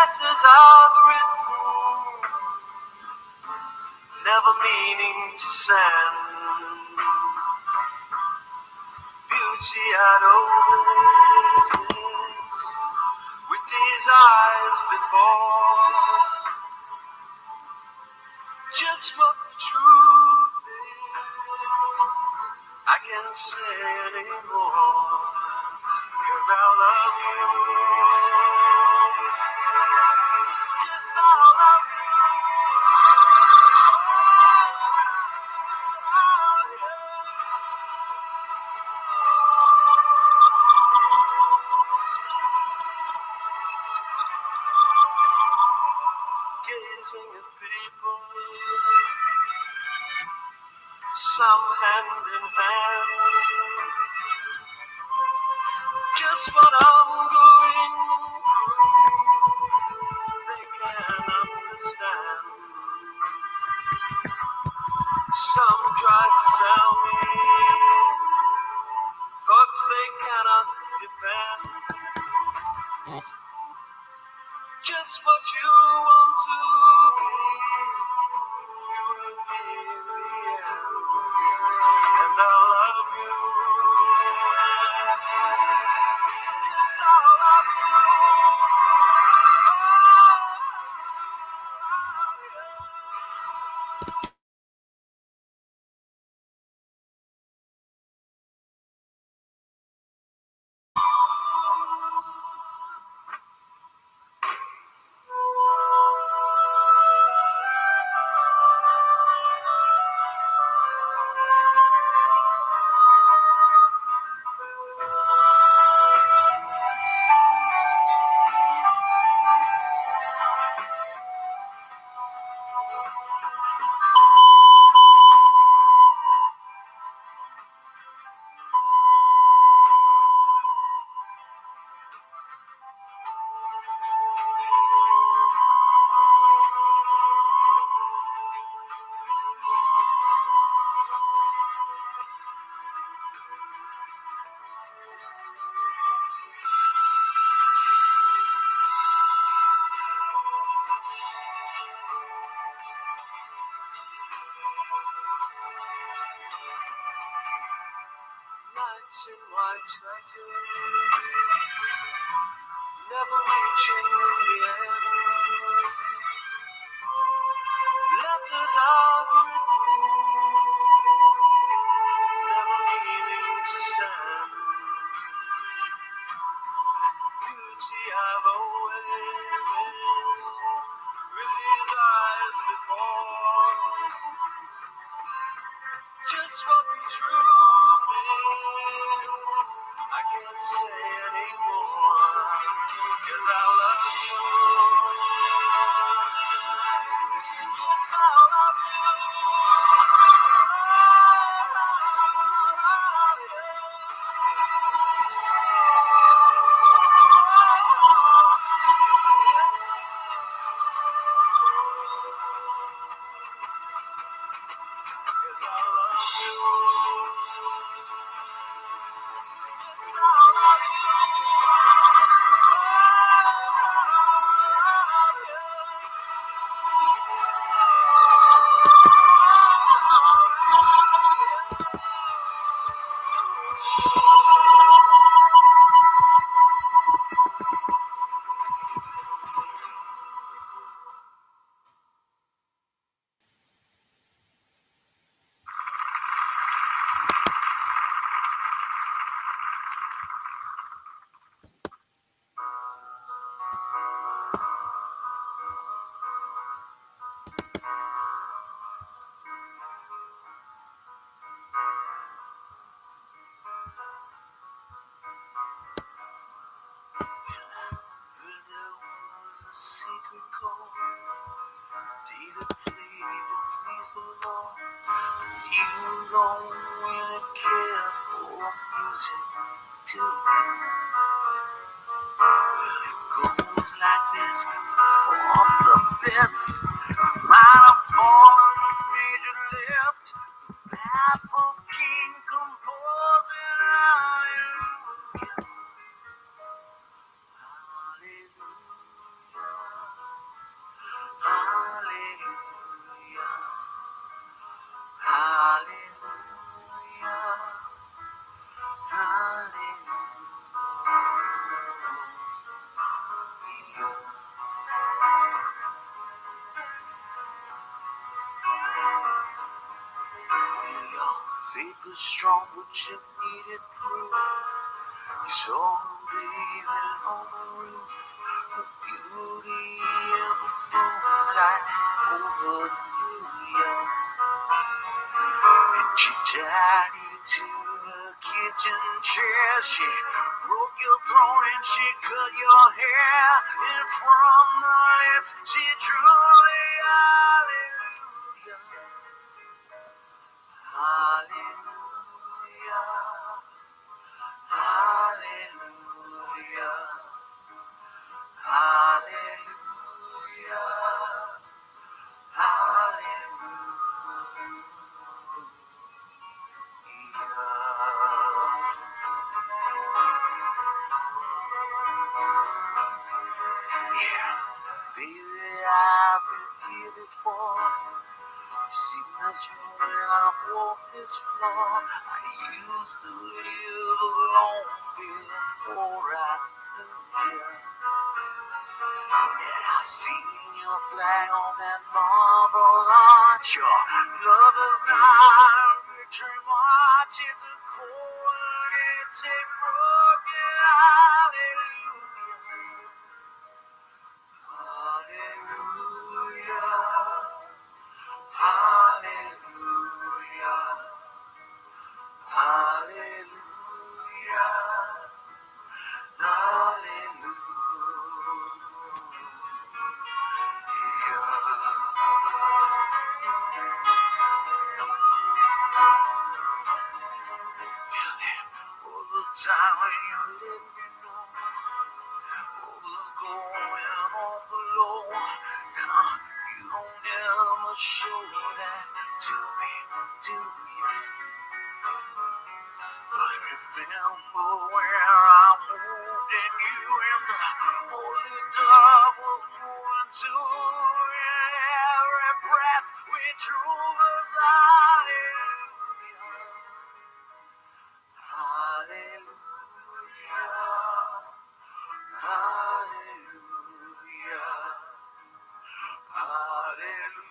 letters I've written, never meaning to send. Beauty I'd always miss with these eyes before. Just what the truth is, I can't say anymore, 'cause I love you. Yes, I love you. Gazing at people, some hand in hand, just what I'm going through, they can understand. Some try to tell me thoughts they cannot defend. Just what you want to be, you will be in the end. And I love you. Yes, I love you. Nights in white satin, never reaching the end. Letters I've written, never meaning to send. Beauty I've always missed with these eyes before. Just what the truth is, I can't say anymore, 'cause I love you. Yes, I love you. Yes, I love you. Yes, I love you. There was a secret chord David played that pleased the Lord. You don't really care for music, do you? Well, it goes like this: from the fifth, might have fallen a major lift. Baffled king composing hallelujah. Hallelujah. the strong but you needed proof. You saw her bathing on the roof, her beauty in the moonlight overthrew you. And she tied you to her kitchen chair. She broke your throat and she cut your hair. And from the lips she drew a hallelujah. Hallelujah. Hallelujah. Hallelujah. Yeah, baby, I've been here before. See, that's when I walk this floor. I used to live alone before I knew you. And I seen your flag on that marble arch. Your lover's not a victory march. It's a cold, it's a broken hallelujah. Hallelujah. Hallelujah. Hallelujah. Was a time when you let me know what was going on below. Now you don't ever show that to me, do you? But remember where I moved and you and the holy dove was moving too. And every breath we drew was hallelujah. Hallelujah. Hallelujah. Hallelujah.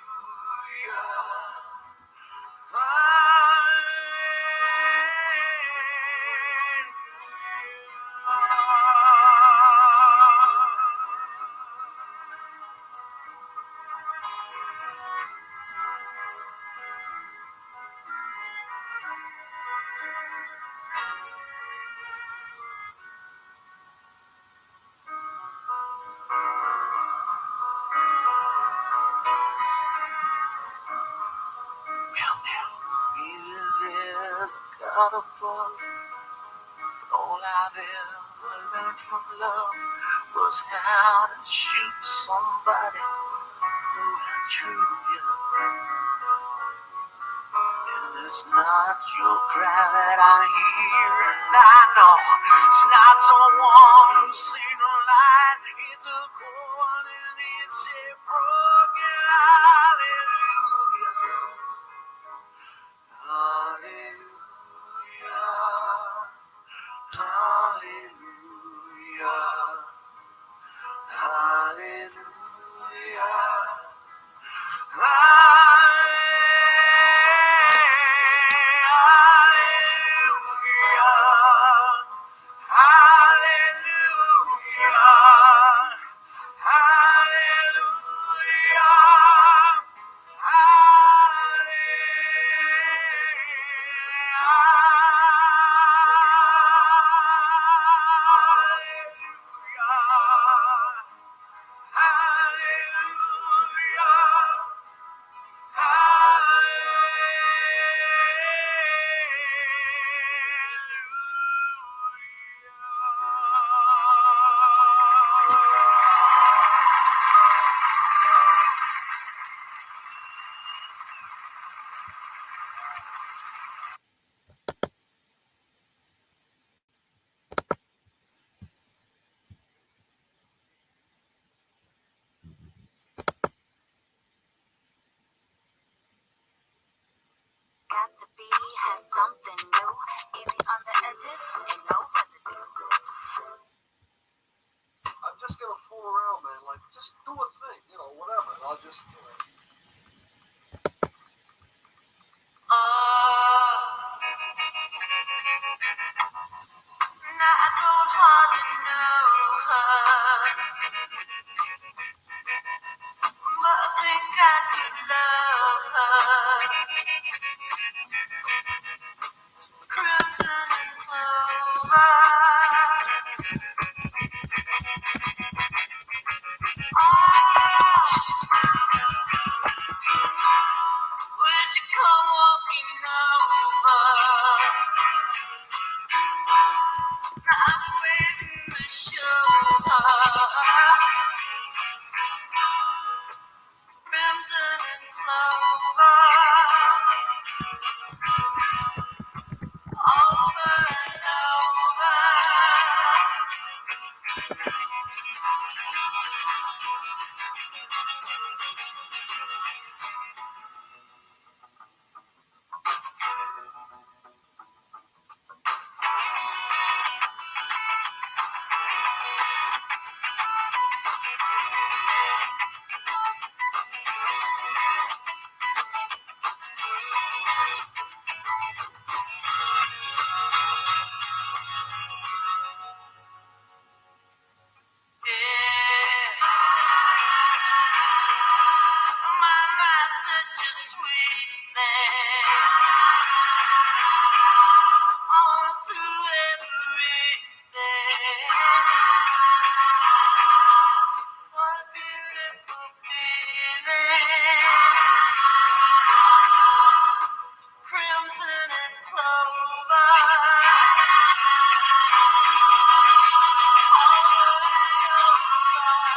Well, now, maybe there's a God above. All I've ever learned from love was how to shoot somebody who had treated you. And it's not your cry that I hear, and I know it's not someone who's seen the light. It's a cold and it's a broken hallelujah. Hallelujah. Hallelujah. Hallelujah. Got to be has something new. Easy on the edges and know what to do. I'm just gonna fool around, man. Like, just do a thing, whatever. And I'll just, crimson and clover, over and over. Yeah, my mind's such a sweet thing. All through everything. What a beautiful feeling. Crimson and clover. Over and over.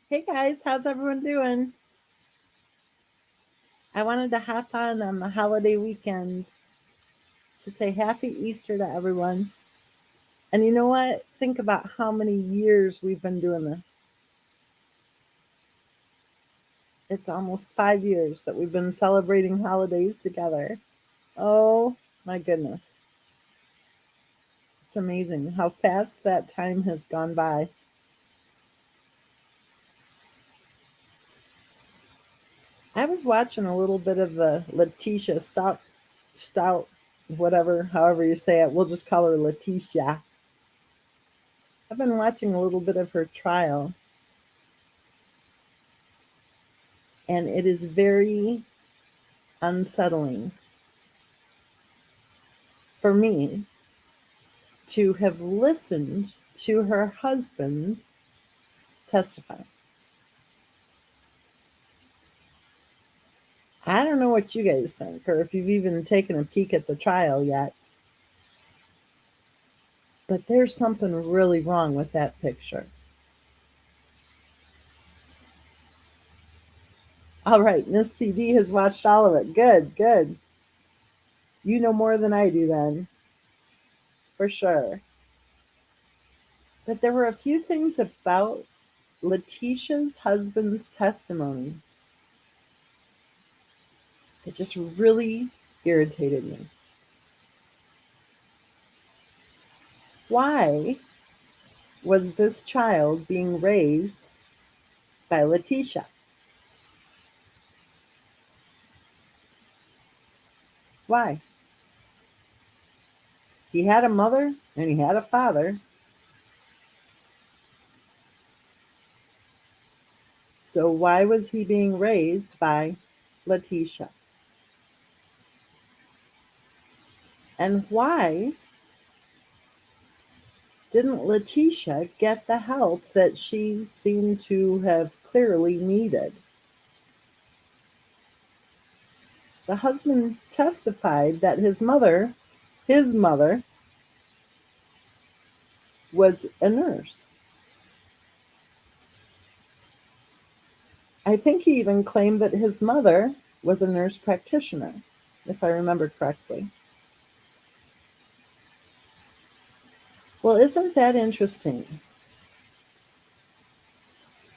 Hey guys, how's everyone doing? I wanted to hop on the holiday weekend to say happy Easter to everyone. And you know what? Think about how many years we've been doing this. It's almost 5 years that we've been celebrating holidays together. Oh my goodness. It's amazing how fast that time has gone by. I was watching a little bit of the Letechia Stauch, whatever, however you say it. We'll just call her Letechia. I've been watching a little bit of her trial, and it is very unsettling for me to have listened to her husband testify. I don't know what you guys think, or if you've even taken a peek at the trial yet, but there's something really wrong with that picture. All right, Miss CD has watched all of it. Good, good. You know more than I do then, for sure. But there were a few things about Letitia's husband's testimony that just really irritated me. Why was this child being raised by Letechia? Why? He had a mother and he had a father. So why was he being raised by Letechia? And why didn't Letechia get the help that she seemed to have clearly needed? The husband testified that his mother, was a nurse. I think he even claimed that his mother was a nurse practitioner, if I remember correctly. Well, isn't that interesting?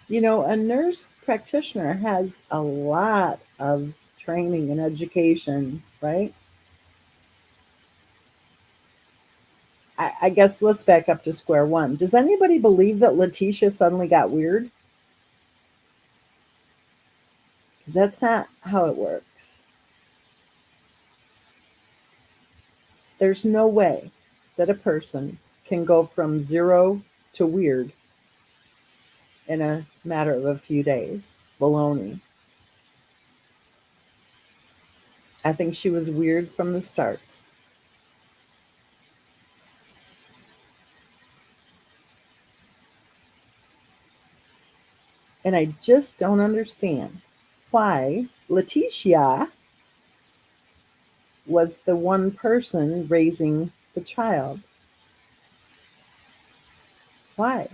You know, a nurse practitioner has a lot of training and education, right? I guess let's back up to square one. Does anybody believe that Letechia suddenly got weird? Because that's not how it works. There's no way that a person can go from zero to weird in a matter of a few days. Baloney. I think she was weird from the start. And I just don't understand why Letechia was the one person raising the child. Why?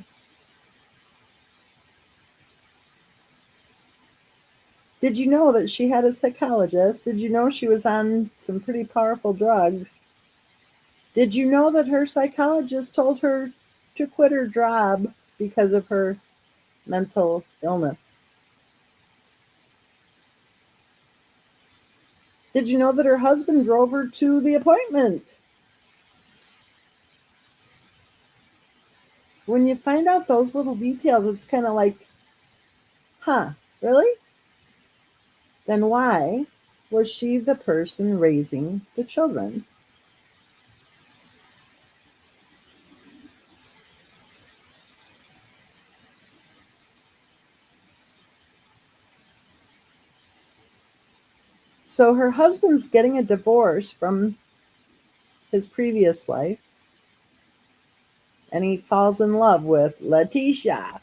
Did you know that she had a psychologist? Did you know she was on some pretty powerful drugs? Did you know that her psychologist told her to quit her job because of her mental illness? Did you know that her husband drove her to the appointment? When you find out those little details, it's kind of like, huh, really? Then why was she the person raising the children? So her husband's getting a divorce from his previous wife, and he falls in love with Letechia.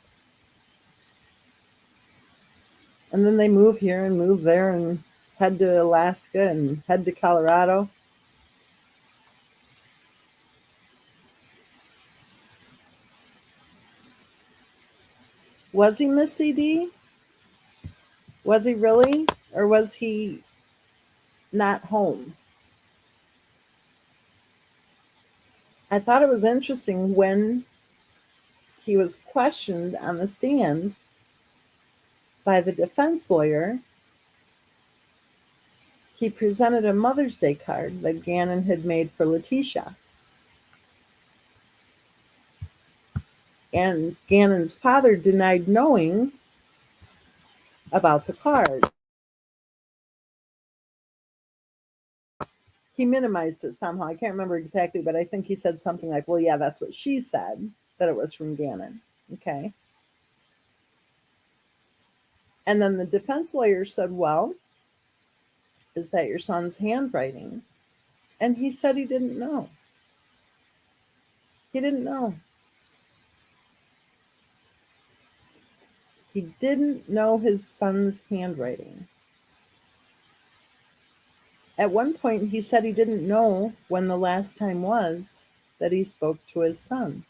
And then they move here and move there and head to Alaska and head to Colorado. Was he Miss CD? Was he really? Or was he not home? I thought it was interesting when he was questioned on the stand by the defense lawyer. He presented a Mother's Day card that Gannon had made for Letechia. And Gannon's father denied knowing about the card. He minimized it somehow. I can't remember exactly, but I think he said something like, well, yeah, that's what she said, that it was from Gannon. Okay. And then the defense lawyer said, well, is that your son's handwriting? And he said he didn't know. He didn't know. He didn't know his son's handwriting. At one point, he said he didn't know when the last time was that he spoke to his son.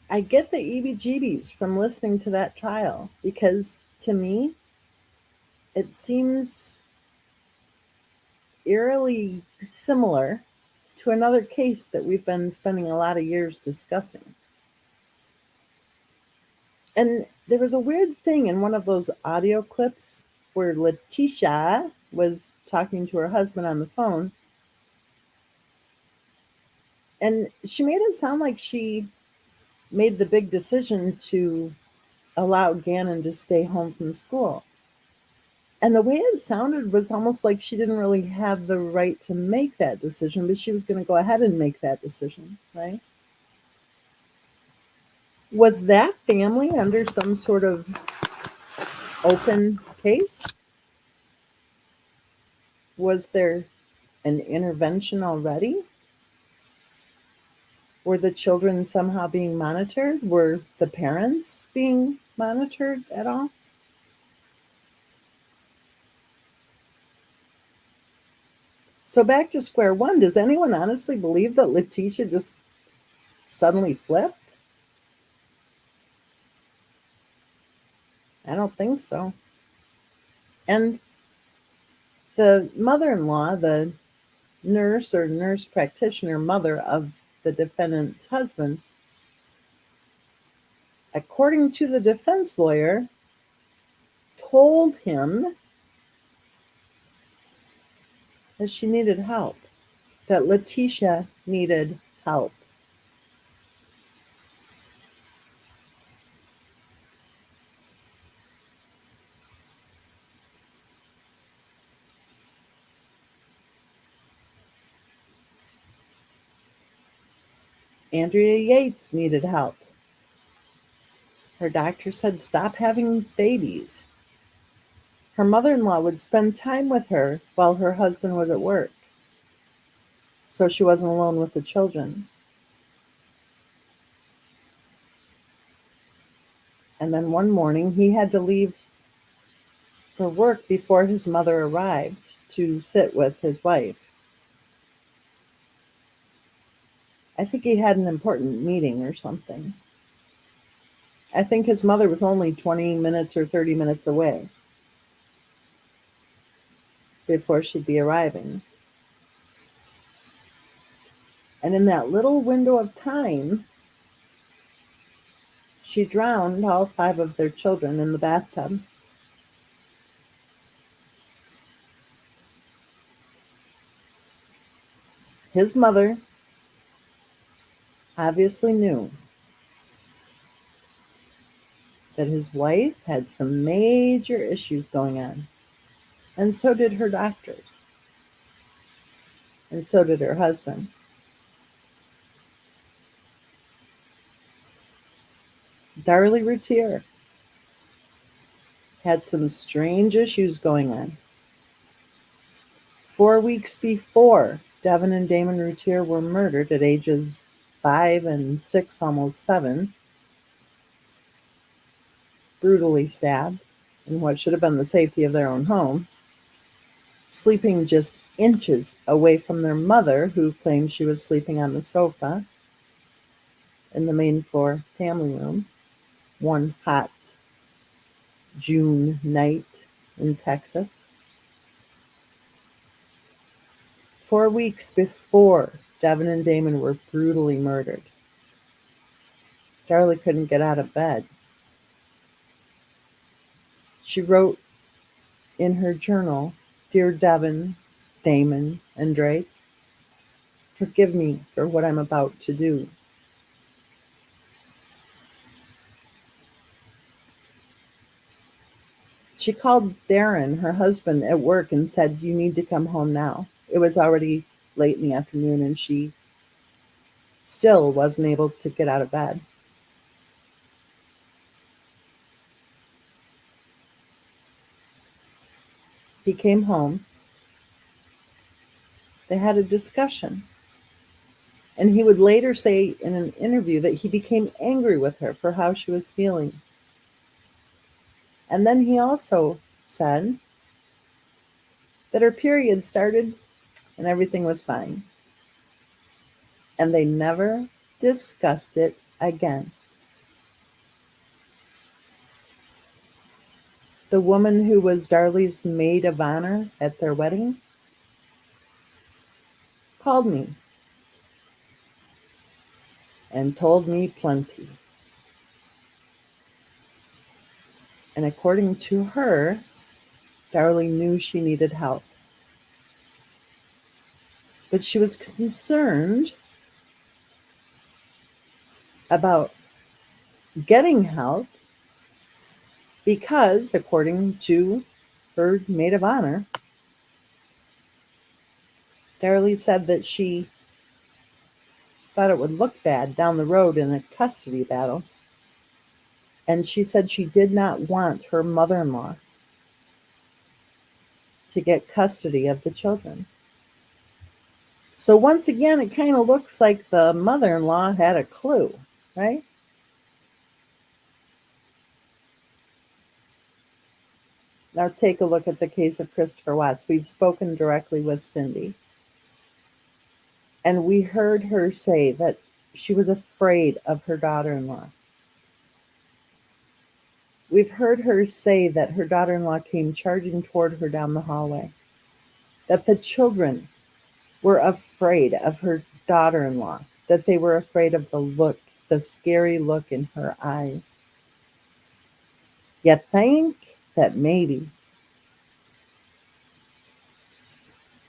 I get the EBGBs from listening to that trial because to me, it seems eerily similar to another case that we've been spending a lot of years discussing. And there was a weird thing in one of those audio clips where Letechia was talking to her husband on the phone, and she made it sound like she made the big decision to allow Gannon to stay home from school. And the way it sounded was almost like she didn't really have the right to make that decision, but she was going to go ahead and make that decision, right? Was that family under some sort of open case? Was there an intervention already? Were the children somehow being monitored? Were the parents being monitored at all? So back to square one, does anyone honestly believe that Letechia just suddenly flipped? I don't think so. And the mother-in-law, the nurse or nurse practitioner mother of the defendant's husband, according to the defense lawyer, told him that she needed help, that Letechia needed help. Andrea Yates needed help. Her doctor said stop having babies. Her mother-in-law would spend time with her while her husband was at work, so she wasn't alone with the children. And then one morning, he had to leave for work before his mother arrived to sit with his wife. I think he had an important meeting or something. I think his mother was only 20 minutes or 30 minutes away before she'd be arriving. And in that little window of time, she drowned all 5 of their children in the bathtub. His mother obviously knew that his wife had some major issues going on, and so did her doctors, and so did her husband. Darlie Routier had some strange issues going on. 4 weeks before Devin and Damon Routier were murdered at ages 5 and 6, almost 7, brutally stabbed in what should have been the safety of their own home, sleeping just inches away from their mother, who claimed she was sleeping on the sofa in the main floor family room one hot June night in Texas. 4 weeks before Devin and Damon were brutally murdered, Darlie couldn't get out of bed. She wrote in her journal, "Dear Devin, Damon, and Drake, forgive me for what I'm about to do. She called Darren, her husband, at work and said, "You need to come home now." It was already late in the afternoon and she still wasn't able to get out of bed. He came home. They had a discussion. And he would later say in an interview that he became angry with her for how she was feeling. And then he also said that her period started and everything was fine. And they never discussed it again. The woman who was Darlie's maid of honor at their wedding called me and told me plenty. And according to her, Darlie knew she needed help. But she was concerned about getting help because, according to her maid of honor, Darlie said that she thought it would look bad down the road in a custody battle. And she said she did not want her mother-in-law to get custody of the children. So once again, it kind of looks like the mother-in-law had a clue, right? Now take a look at the case of Christopher Watts. We've spoken directly with Cindy. And we heard her say that she was afraid of her daughter-in-law. We've heard her say that her daughter-in-law came charging toward her down the hallway, that the children were afraid of her daughter-in-law, that they were afraid of the look, the scary look in her eyes. You think that maybe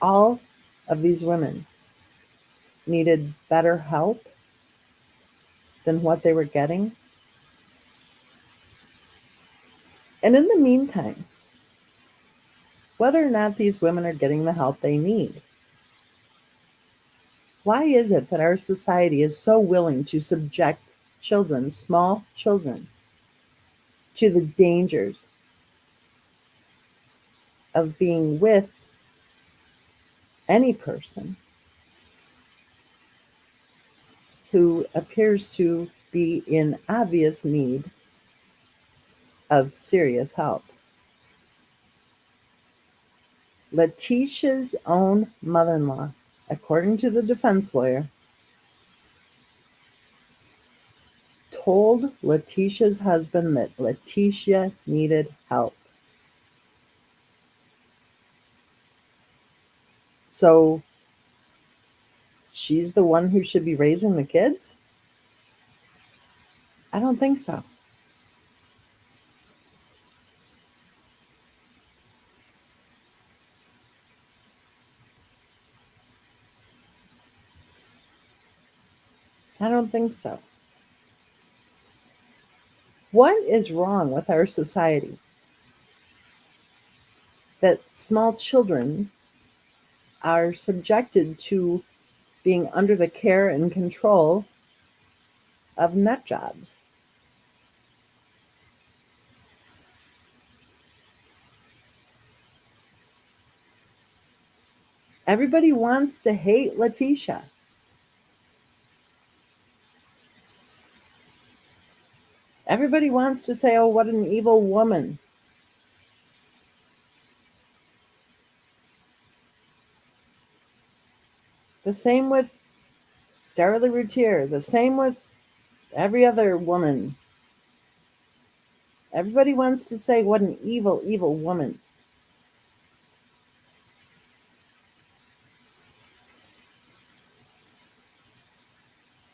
all of these women needed better help than what they were getting? And in the meantime, whether or not these women are getting the help they need, why is it that our society is so willing to subject children, small children, to the dangers of being with any person who appears to be in obvious need of serious help? Letecia's own mother-in-law, according to the defense lawyer, told Letecia's husband that Letechia needed help. So she's the one who should be raising the kids? I don't think so. I don't think so. What is wrong with our society that small children are subjected to being under the care and control of nut jobs? Everybody wants to hate Letechia. Everybody wants to say, "Oh, what an evil woman." The same with Darla Routier. The same with every other woman. Everybody wants to say what an evil, evil woman.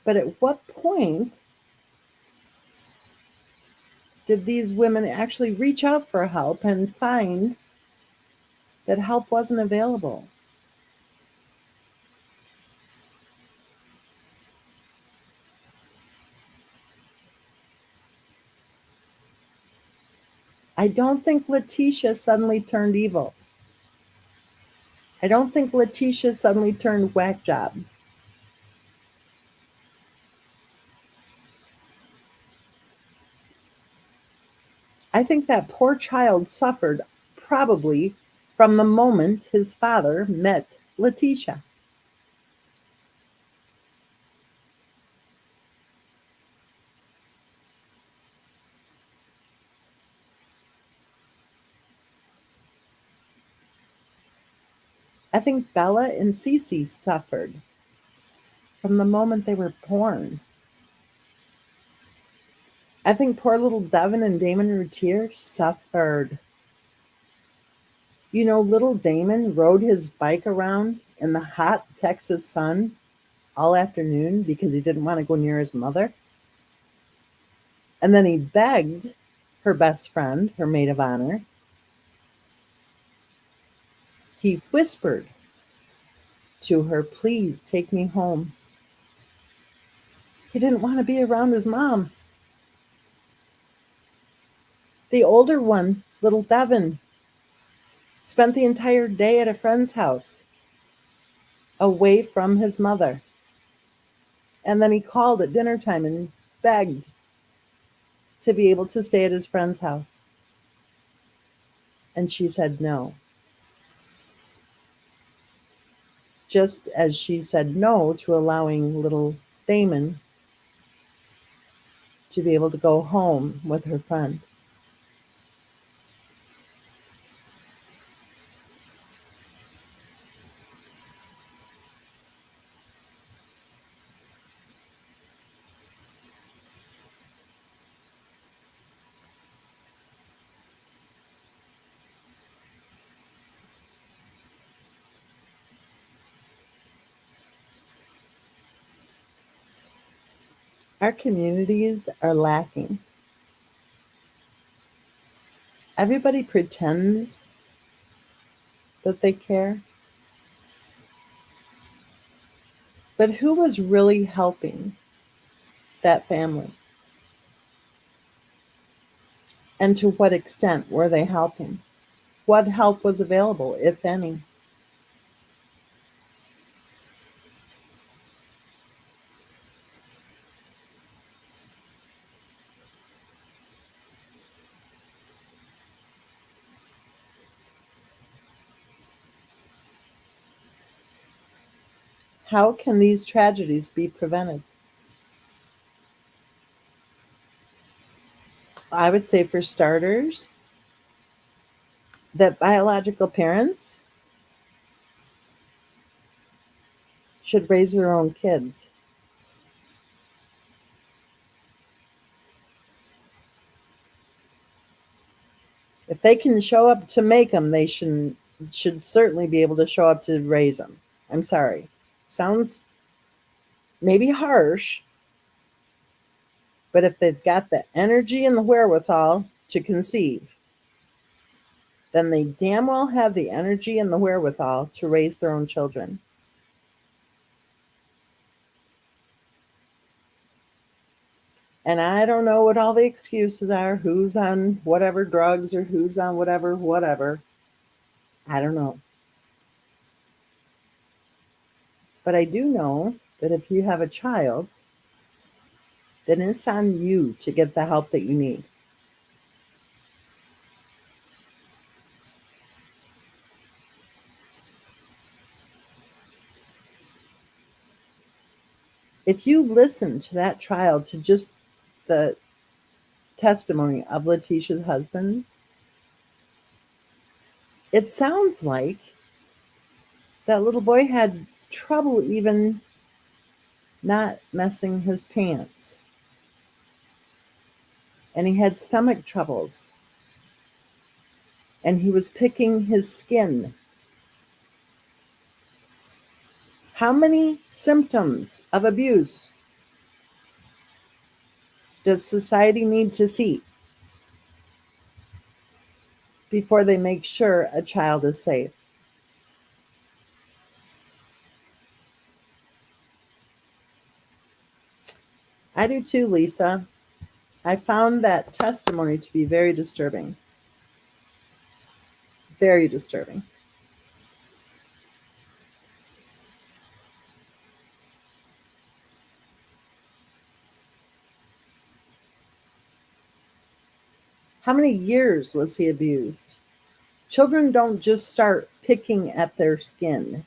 But at what point did these women actually reach out for help and find that help wasn't available? I don't think Letechia suddenly turned evil. I don't think Letechia suddenly turned whack job. I think that poor child suffered probably from the moment his father met Letechia. I think Bella and Cece suffered from the moment they were born. I think poor little Devin and Damon Routier suffered. You know, little Damon rode his bike around in the hot Texas sun all afternoon because he didn't want to go near his mother. And then he begged her best friend, her maid of honor. He whispered to her, "Please take me home." He didn't want to be around his mom. The older one, little Devin, spent the entire day at a friend's house away from his mother. And then he called at dinner time and begged to be able to stay at his friend's house. And she said no. Just as she said no to allowing little Damon to be able to go home with her friend. Our communities are lacking. Everybody pretends that they care, but who was really helping that family? And to what extent were they helping? What help was available, if any? How can these tragedies be prevented? I would say, for starters, that biological parents should raise their own kids. If they can show up to make them, they should certainly be able to show up to raise them. I'm sorry. Sounds maybe harsh, but if they've got the energy and the wherewithal to conceive, then they damn well have the energy and the wherewithal to raise their own children. And I don't know what all the excuses are, who's on whatever drugs or who's on whatever, whatever. I don't know. But I do know that if you have a child, then it's on you to get the help that you need. If you listen to that child, to just the testimony of Letecia's husband, it sounds like that little boy had trouble even not messing his pants. And he had stomach troubles. And he was picking his skin. How many symptoms of abuse does society need to see before they make sure a child is safe? I do too, Lisa. I found that testimony to be very disturbing. Very disturbing. How many years was he abused? Children don't just start picking at their skin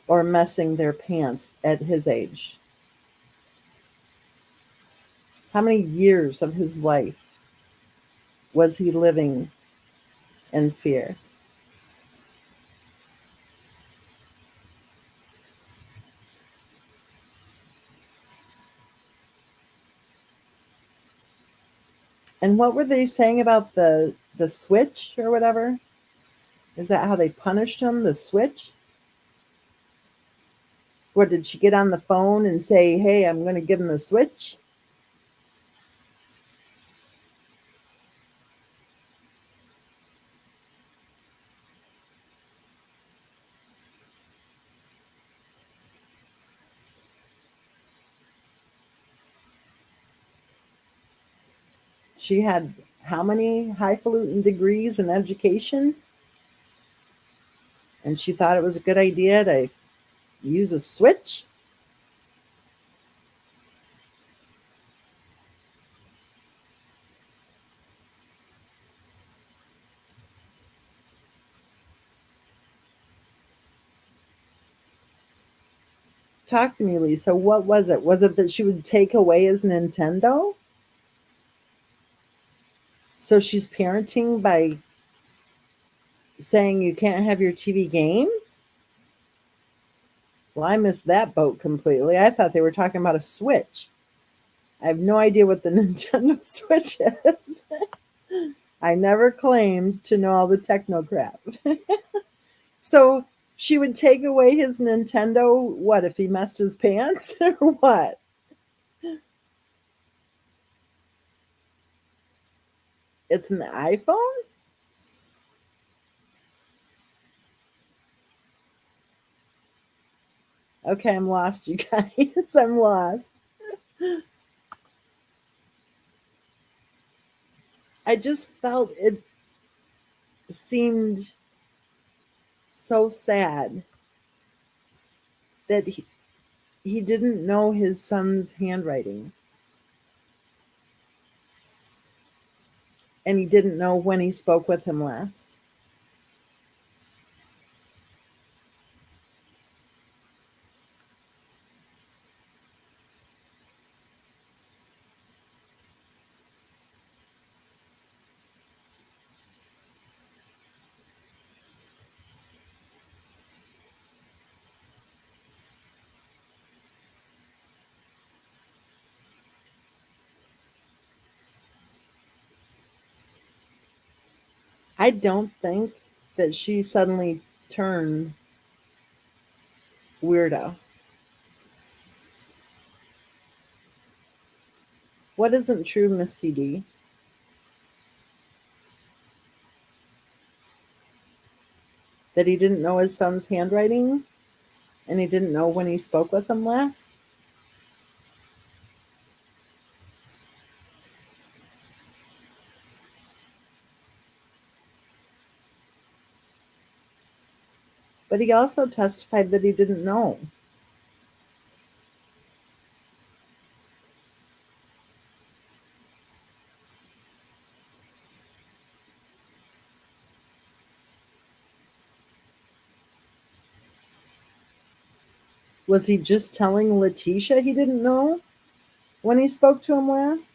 or messing their pants at his age. How many years of his life was he living in fear? And what were they saying about the switch or whatever? Is that how they punished him? The switch? What, did she get on the phone and say, "Hey, I'm going to give him the switch"? She had how many highfalutin degrees in education? And she thought it was a good idea to use a switch? Talk to me, Lisa. What was it? Was it that she would take away his Nintendo? So she's parenting by saying you can't have your TV game? Well, I missed that boat completely. I thought they were talking about a Switch. I have no idea what the Nintendo Switch is. I never claimed to know all the techno crap. So she would take away his Nintendo, what, if he messed his pants or what? It's an iPhone? Okay, I'm lost, you guys. I'm lost. I just felt it seemed so sad that he didn't know his son's handwriting. And he didn't know when he spoke with him last. I don't think that she suddenly turned weirdo. What isn't true, Miss CD? That he didn't know his son's handwriting and he didn't know when he spoke with him last? But he also testified that he didn't know. Was he just telling Letechia he didn't know when he spoke to him last?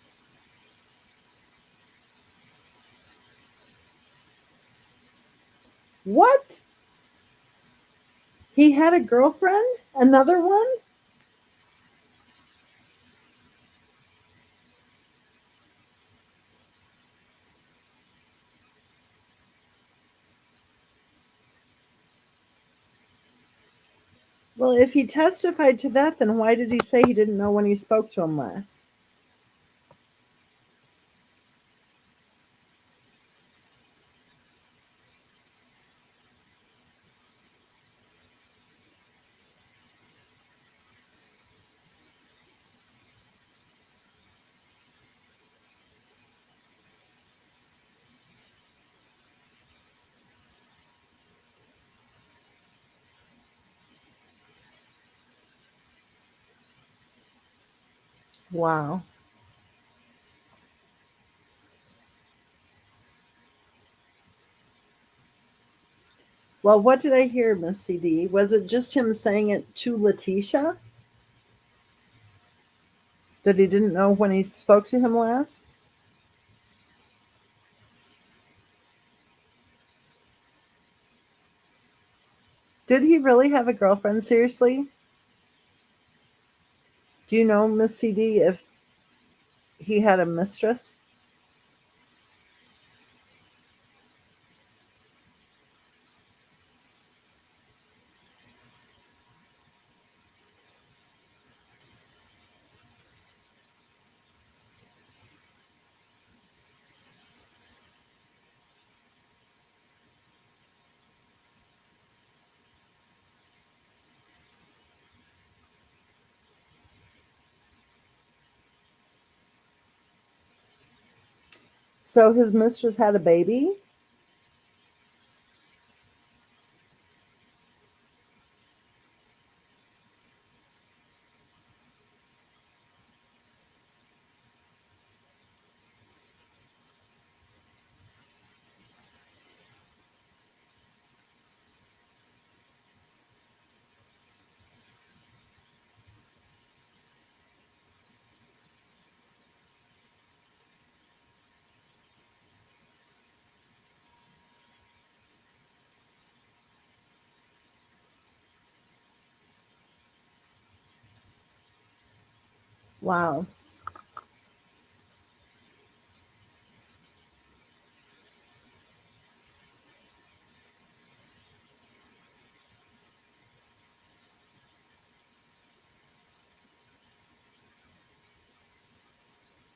What? He had a girlfriend? Another one? Well, if he testified to that, then why did he say he didn't know when he spoke to him last? Wow. Well, what did I hear, Miss CD? Was it just him saying it to Letechia? That he didn't know when he spoke to him last? Did he really have a girlfriend? Seriously? Do you know, Miss CD, if he had a mistress? So his mistress had a baby? Wow.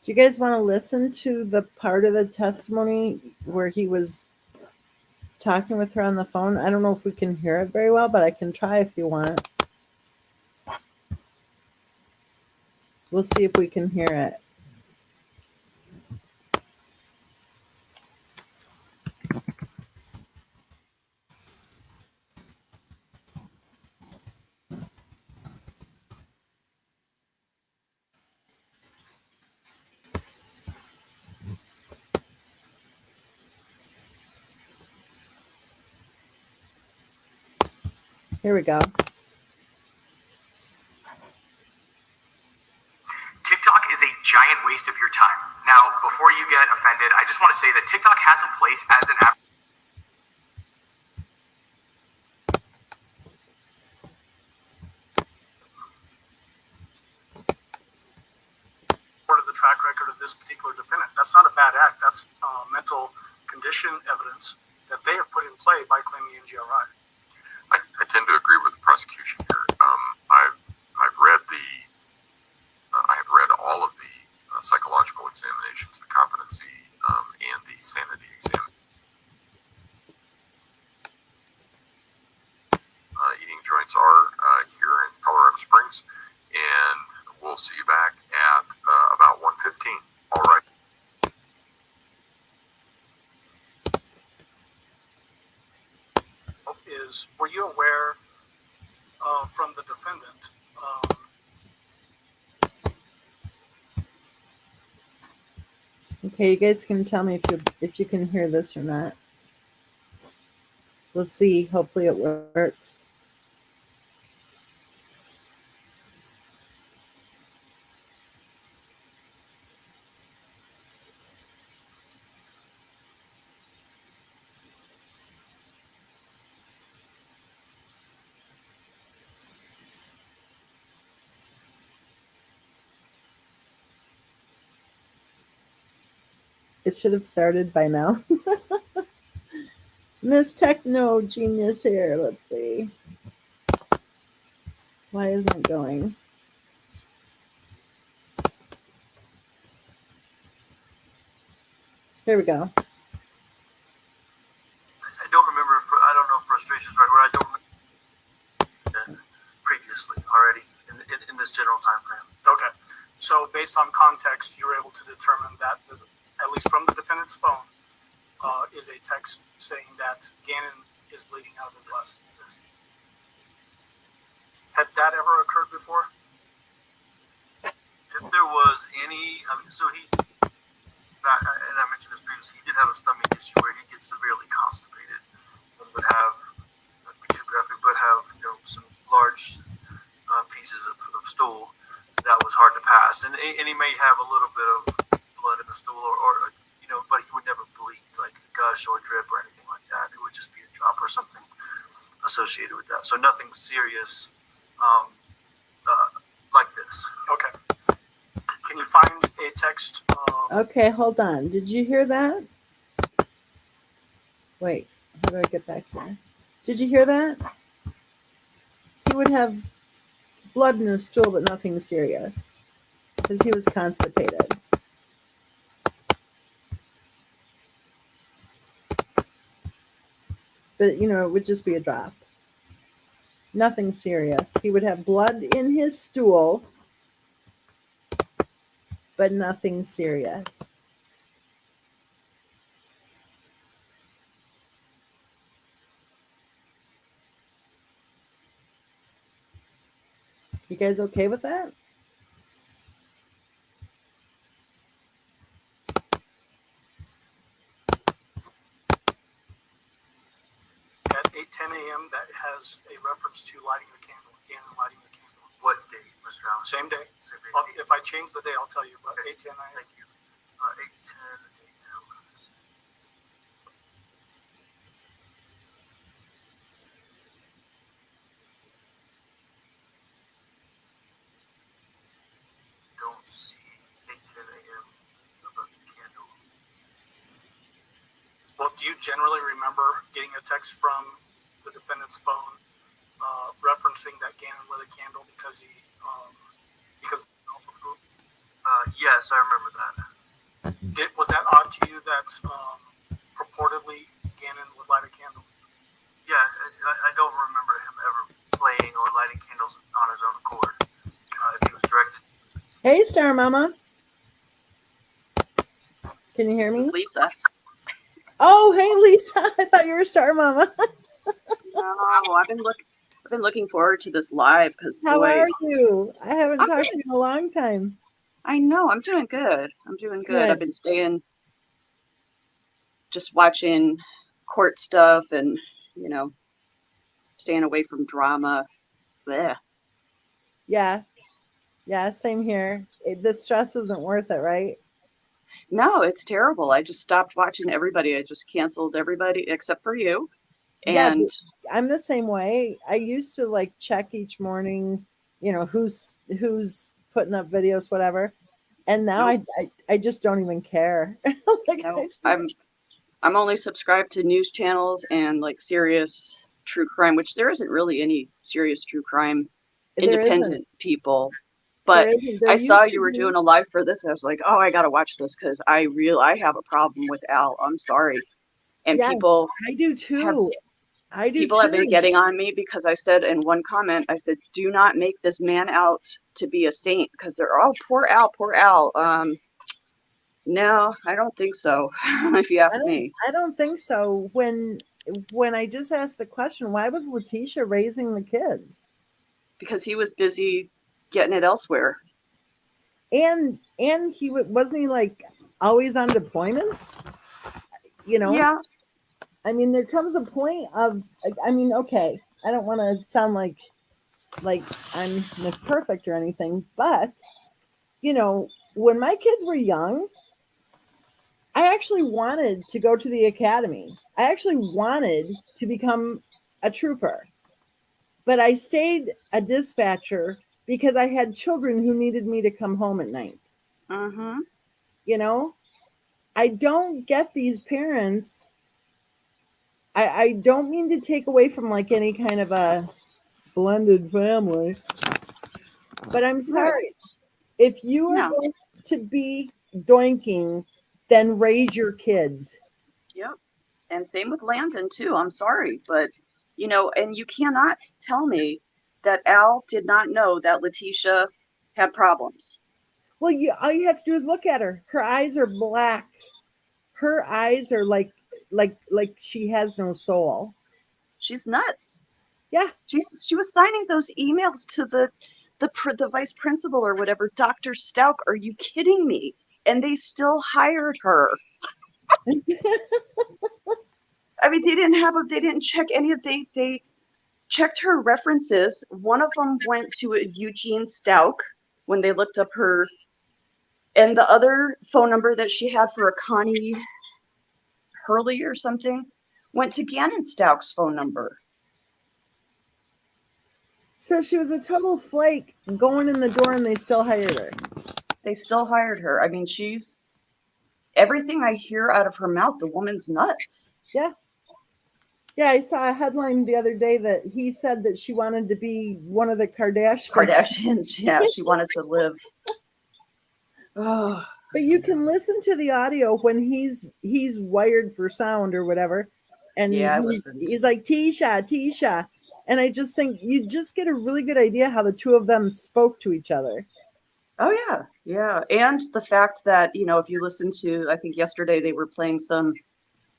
Do you guys want to listen to the part of the testimony where he was talking with her on the phone? I don't know if we can hear it very well, but I can try if you want. We'll see if we can hear it. Here we go. TikTok is a giant waste of your time. Now, before you get offended, I just want to say that TikTok has a place as an app. Part of the track record of this particular defendant. That's not a bad act. That's mental condition evidence that they have put in play by claiming NGRI. I tend to agree with the prosecution here. I've read I have read all of the psychological examinations, the competency and the sanity exam. Eating joints are here in Colorado Springs, and we'll see you back at about 1:15. All right. Were you aware from the defendant? Okay, you guys can tell me if you can hear this or not. We'll see. Hopefully it works. It should have started by now. Miss Techno Genius here. Let's see. Why isn't it going? Here we go. I don't remember. I don't know if frustration's right where I don't remember previously already in this general time frame. Okay. So based on context, you were able to determine that, at least from the defendant's phone, is a text saying that Gannon is bleeding out of his blood. Yes. Had that ever occurred before? If there was any, so he, and I mentioned this previously, he did have a stomach issue where he gets severely constipated and would have, not to be too graphic, but have, some large pieces of stool that was hard to pass. And he may have a little bit of blood in the stool or but he would never bleed, like gush or drip or anything like that. It would just be a drop or something associated with that. So nothing serious like this. Okay. Can you find a text? Okay, hold on. Did you hear that? Wait, how do I get back here? Did you hear that? He would have blood in his stool, but nothing serious because he was constipated. But, it would just be a drop. Nothing serious. He would have blood in his stool, but nothing serious. You guys okay with that? At 8:10 a.m. that has a reference to lighting the candle, again, lighting the candle. What date, Mr. Allen? Same day. Same day. If I change the day, I'll tell you. But 8:10 a.m. Thank you. 8:10 a.m. Don't see 8:10 a.m. about the candle. Well, do you generally remember getting a text from the defendant's phone referencing that Gannon lit a candle because because of the alpha group? Yes, I remember that. Was that odd to you that purportedly Gannon would light a candle? Yeah, I don't remember him ever playing or lighting candles on his own accord. If he was directed. Hey, Star Mama. Can you hear This me? is Lisa. Oh, hey, Lisa. I thought you were Star Mama. No, I've been looking forward to this live because How boy, are you? I haven't I'm talked good. to you in a long time. I know I'm doing good. I'm doing good. Good. I've been staying, just watching court stuff and staying away from drama. Blech. Yeah. Yeah, same here. The stress isn't worth it, right? No, it's terrible. I just stopped watching everybody. I just canceled everybody except for you. Yeah, And I'm the same way. I used to check each morning, who's putting up videos, whatever. And now nope, I just don't even care. no, I'm only subscribed to news channels and serious true crime, which there isn't really any serious true crime There isn't. independent people. But There isn't. There I saw used you to were be. doing a live for this. I was like, oh, I got to watch this because I have a problem with Al. I'm sorry. And Yes, people I do too. have been getting on me because I said in one comment, I said, do not make this man out to be a saint because they're all poor Al, poor Al. No, I don't think so. If you ask me. I don't think so. When I just asked the question, why was Letechia raising the kids? Because he was busy getting it elsewhere. And he wasn't he always on deployment? Yeah. I mean, there comes a point of, okay, I don't want to sound like I'm Miss Perfect or anything, but when my kids were young, I actually wanted to go to the academy. I actually wanted to become a trooper, but I stayed a dispatcher because I had children who needed me to come home at night. Mm-hmm. I don't get these parents. I don't mean to take away from like any kind of a blended family, but I'm Right. sorry. If you are No. going to be doinking, then raise your kids. Yep. And same with Landon too. I'm sorry, but and you cannot tell me that Al did not know that Letechia had problems. Well, all you have to do is look at her. Her eyes are black. Her eyes are like she has no soul. She's nuts. Yeah. She was signing those emails to the vice principal or whatever, Dr. Stauch. Are you kidding me? And they still hired her. I mean, they didn't check any of they checked her references. One of them went to a Eugene Stauch when they looked up her, and the other phone number that she had for a Connie Hurley or something went to Gannon Stauch's phone number. So she was a total flake going in the door and they still hired her. They still hired her. I mean, she's everything I hear out of her mouth, the woman's nuts. Yeah. Yeah, I saw a headline the other day that he said that she wanted to be one of the Kardashians, yeah, she wanted to live. Oh. But you can listen to the audio when he's wired for sound or whatever, and Yeah, he's like Tisha, and I just think you just get a really good idea how the two of them spoke to each other. Oh yeah, and the fact that if you listen to, I think yesterday they were playing some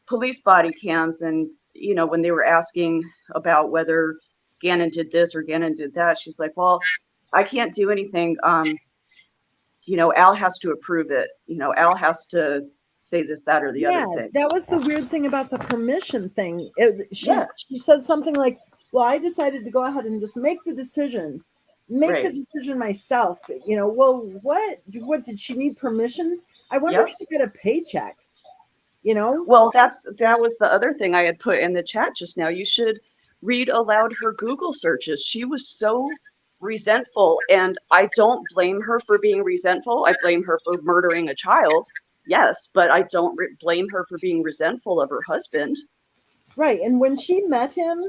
police body cams, and when they were asking about whether Gannon did this or Gannon did that, she's like, well, I can't do anything. Al has to approve it. Al has to say this, that, or the other thing. That was the weird thing about the permission thing. She said something like, well, I decided to go ahead and just make the decision myself. Well, what did she need permission? I wonder if she got a paycheck. Well, that was the other thing I had put in the chat just now. You should read aloud her Google searches. She was so resentful, and I don't blame her for being resentful. I blame her for murdering a child, yes, but I don't blame her for being resentful of her husband. Right, and when she met him,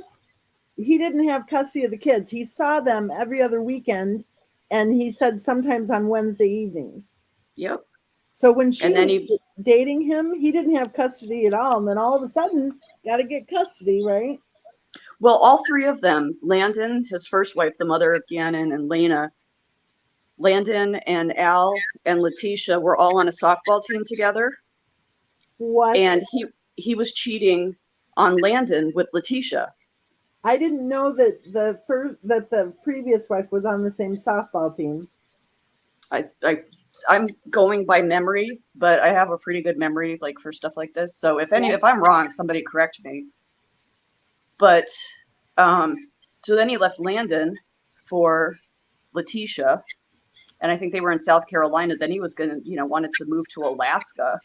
he didn't have custody of the kids. He saw them every other weekend, and he said sometimes on Wednesday evenings. Yep. So when she was dating him, he didn't have custody at all, and then all of a sudden, got to get custody, right? Well, all three of them, Landon, his first wife, the mother of Gannon, and Lena, Landon and Al and Letechia were all on a softball team together. What? And he was cheating on Landon with Letechia. I didn't know that the previous wife was on the same softball team. I'm going by memory, but I have a pretty good memory, like for stuff like this. So if I'm wrong, somebody correct me. But so then he left Landon for Letechia, and I think they were in South Carolina. Then he was gonna, wanted to move to Alaska,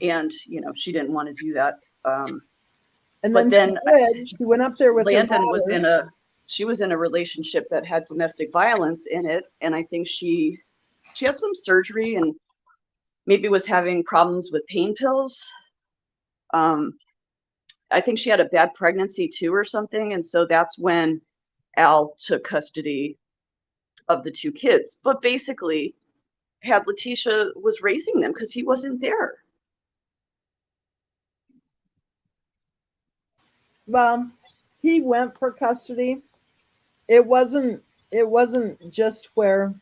and she didn't want to do that. And then she went up there with Landon she was in a relationship that had domestic violence in it, and I think she had some surgery and maybe was having problems with pain pills. I think she had a bad pregnancy too or something. And so that's when Al took custody of the two kids, but basically had Letechia was raising them because he wasn't there. Well, he went for custody. It wasn't just where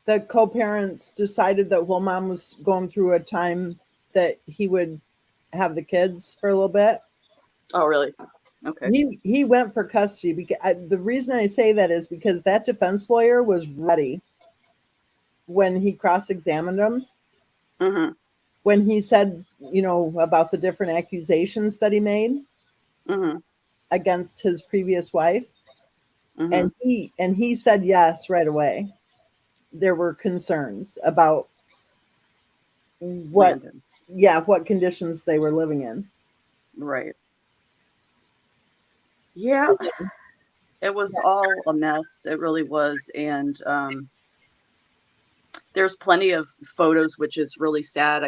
the co-parents decided that while mom was going through a time that he would have the kids for a little bit. Oh, really? Okay. He went for custody because the reason I say that is because that defense lawyer was ready when he cross-examined him. Mm-hmm. When he said, about the different accusations that he made against his previous wife. Mm-hmm. And he said yes right away. There were concerns about what conditions they were living in. Right. Yeah. It was all a mess. It really was. And there's plenty of photos, which is really sad.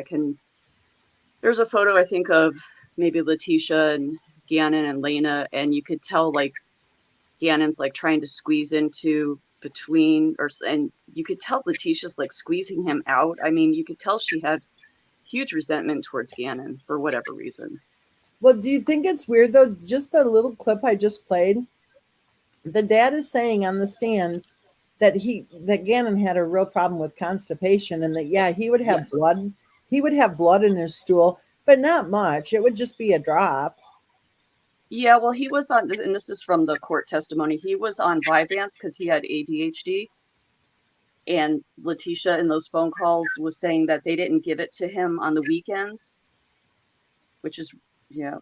There's a photo, I think, of maybe Letechia and Gannon and Lena, and you could tell like Gannon's like trying to squeeze into between, and you could tell Letitia's like squeezing him out. I mean, you could tell she had huge resentment towards Gannon for whatever reason. Well, do you think it's weird though? Just the little clip I just played, the dad is saying on the stand that Gannon had a real problem with constipation, and that he would have blood. He would have blood in his stool, but not much. It would just be a drop. Yeah, well, he was on, and this is from the court testimony, he was on Vyvanse because he had ADHD. And Letechia in those phone calls was saying that they didn't give it to him on the weekends, which is,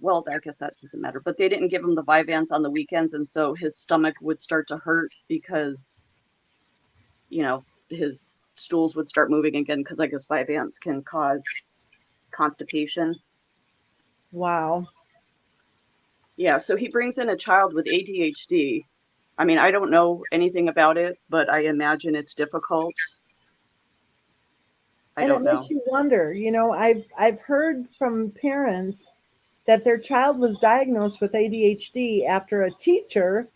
well, I guess that doesn't matter. But they didn't give him the Vyvanse on the weekends, and so his stomach would start to hurt because, his stools would start moving again because I guess Vyvanse can cause constipation. Wow. Yeah, so he brings in a child with ADHD. I mean, I don't know anything about it, but I imagine it's difficult. I don't know. It makes you wonder. I've heard from parents that their child was diagnosed with ADHD after a teacher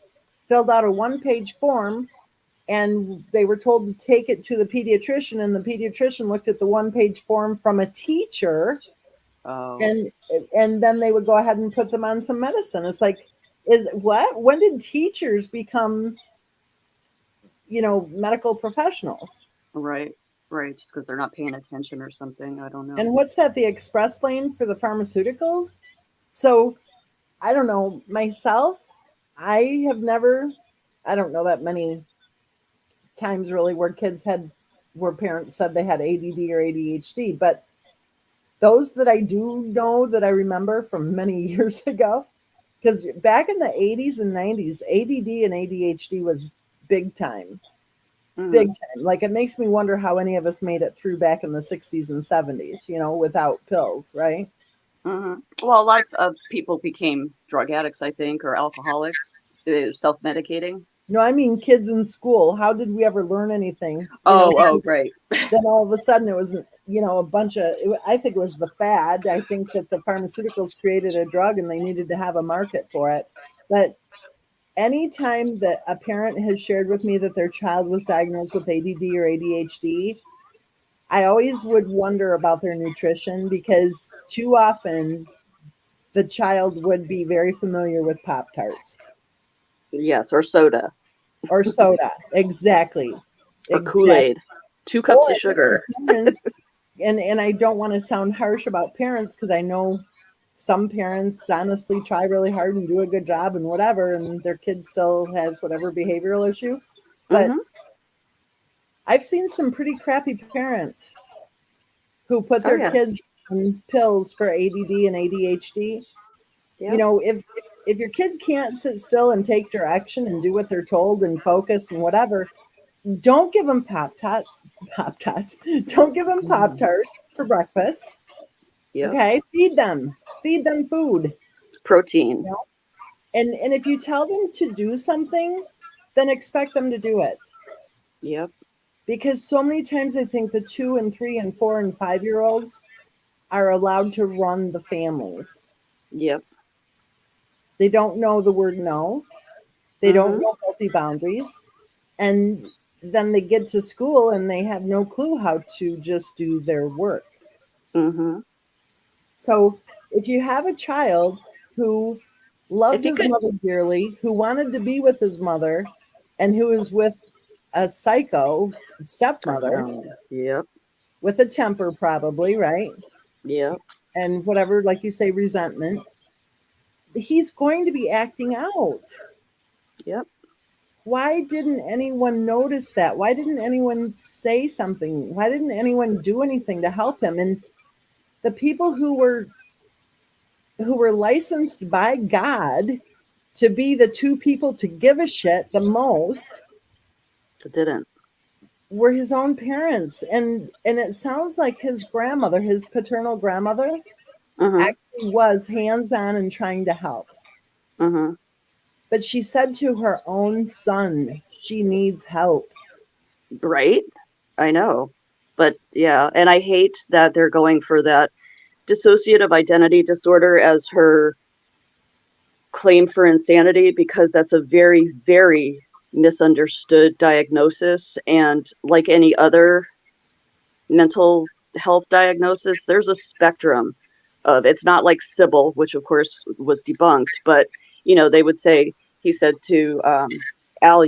filled out a one-page form, and they were told to take it to the pediatrician, and the pediatrician looked at the one-page form from a teacher. Oh. And then they would go ahead and put them on some medicine. It's like, when did teachers become, medical professionals? Right. Just because they're not paying attention or something. I don't know. And what's that? The express lane for the pharmaceuticals? So I don't know myself. I don't know that many times really where parents said they had ADD or ADHD, but those that I do know, that I remember from many years ago, because back in the 80s and 90s, ADD and ADHD was big time. Mm-hmm. Big time. Like, it makes me wonder how any of us made it through back in the 60s and 70s, without pills, right? Mm-hmm. Well, a lot of people became drug addicts, I think, or alcoholics, self-medicating. No, I mean kids in school. How did we ever learn anything? Right. Then all of a sudden it was, a bunch of, I think it was the fad. I think that the pharmaceuticals created a drug and they needed to have a market for it. But anytime that a parent has shared with me that their child was diagnosed with ADD or ADHD, I always would wonder about their nutrition, because too often the child would be very familiar with Pop-Tarts. Yes, or soda. Exactly. Or Kool-Aid. 2 cups of sugar. And I don't want to sound harsh about parents, because I know some parents honestly try really hard and do a good job and whatever, and their kid still has whatever behavioral issue. But I've seen some pretty crappy parents who put their kids on pills for ADD and ADHD. Yep. If your kid can't sit still and take direction and do what they're told and focus and whatever, don't give them Pop-Tarts. Don't give them Pop-Tarts for breakfast. Yep. Okay, feed them food, protein. And if you tell them to do something, then expect them to do it. Yep. Because so many times I think the 2 and 3 and 4 and 5-year-olds are allowed to run the families. Yep. They don't know the word no. They don't know healthy boundaries. And then they get to school and they have no clue how to just do their work. Mm-hmm. So if you have a child who loved his mother dearly, who wanted to be with his mother, and who is with a psycho stepmother, yep, with a temper probably, right? Yep. And whatever, like you say, resentment, he's going to be acting out. Yep. Why didn't anyone notice that? Why didn't anyone say something? Why didn't anyone do anything to help him? And the people who were licensed by God to be the 2 people to give a shit the most didn't, were his own parents. And it sounds like his grandmother, his paternal grandmother, actually was hands-on and trying to help. But she said to her own son, she needs help. Right? I know. But yeah, and I hate that they're going for that dissociative identity disorder as her claim for insanity, because that's a very, very misunderstood diagnosis. And like any other mental health diagnosis, there's a spectrum of, it's not like Sybil, which of course was debunked, but they would say, he said to Al,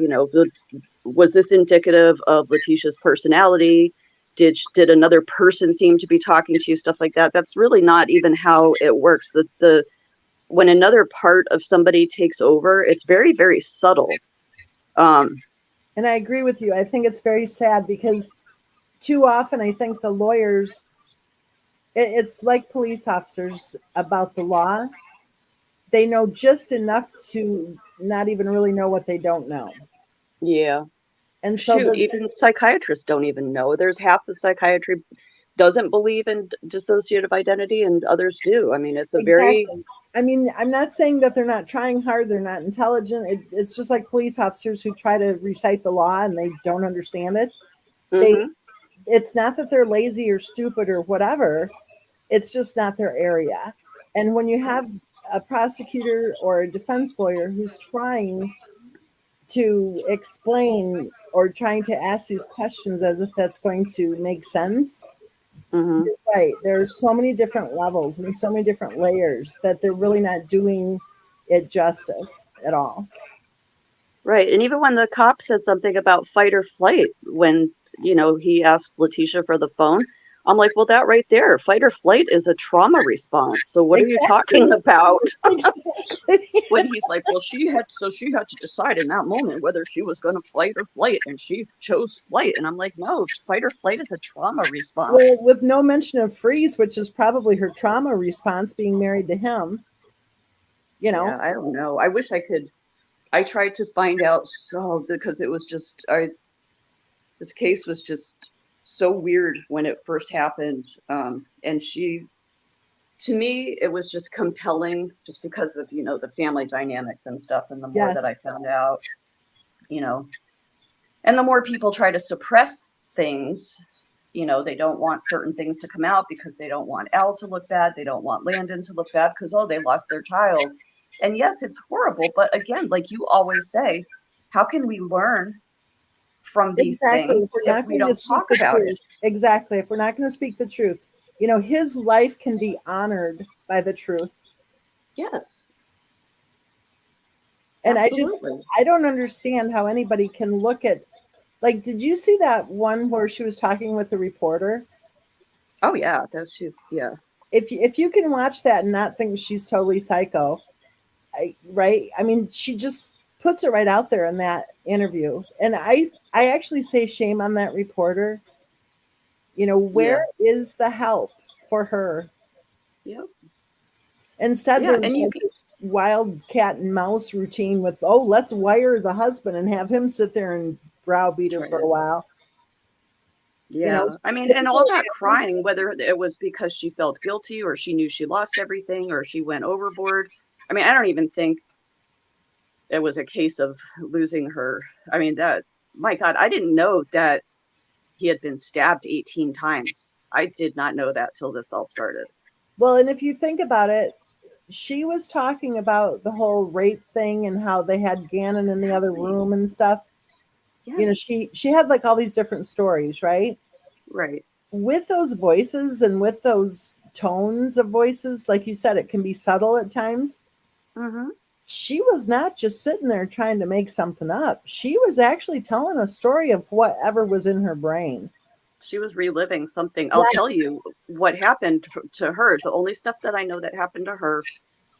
was this indicative of Letecia's personality? Did another person seem to be talking to you? Stuff like that. That's really not even how it works. The when another part of somebody takes over, it's very, very subtle. And I agree with you. I think it's very sad because too often I think the lawyers, it's like police officers about the law. They know just enough to not even really know what they don't know. Yeah. And so Shoot, even psychiatrists don't even know. There's half the psychiatry doesn't believe in dissociative identity and others do. I mean, it's a very... I mean, I'm not saying that they're not trying hard, they're not intelligent. It's just like police officers who try to recite the law and they don't understand it. It's not that they're lazy or stupid or whatever. It's just not their area. And when you have a prosecutor or a defense lawyer who's trying to explain or trying to ask these questions as if that's going to make sense, you're right. There's so many different levels and so many different layers that they're really not doing it justice at all. Right. And even when the cop said something about fight or flight, when, he asked Leticia for the phone, I'm like, well, that right there, fight or flight is a trauma response. So what are you talking about? When he's like, well, she had to decide in that moment whether she was going to fight or flight, and she chose flight. And I'm like, no, fight or flight is a trauma response. Well, with no mention of freeze, which is probably her trauma response being married to him. Yeah, I don't know. I wish I could. I tried to find out because it was just, this case was just so weird when it first happened. And to me, it was just compelling just because of, the family dynamics and stuff. And the more that I found out, and the more people try to suppress things, they don't want certain things to come out because they don't want Al to look bad. They don't want Landon to look bad because, they lost their child. And yes, it's horrible. But again, like you always say, how can we learn from these things if we don't talk about it? Exactly. If we're not going to speak the truth, his life can be honored by the truth. Yes. And absolutely. I don't understand how anybody can look at, like, did you see that one where she was talking with a reporter? Oh yeah. Yeah. If you can watch that and not think she's totally psycho, right? I mean, she just puts it right out there in that interview. And I actually say shame on that reporter. Where is the help for her? Yep. Instead, there's this wild cat and mouse routine with, let's wire the husband and have him sit there and browbeat her for a while. Yeah. I mean, and all that crying, whether it was because she felt guilty or she knew she lost everything or she went overboard. I mean, I don't even think it was a case of losing her. I mean, my God, I didn't know that he had been stabbed 18 times. I did not know that till this all started. Well, and if you think about it, she was talking about the whole rape thing and how they had Gannon in the other room and stuff. Yes. She had like all these different stories, right? Right. With those voices and with those tones of voices, like you said, it can be subtle at times. She was not just sitting there trying to make something up. She was actually telling a story of whatever was in her brain. She was reliving something. I'll tell you what happened to her. The only stuff that I know that happened to her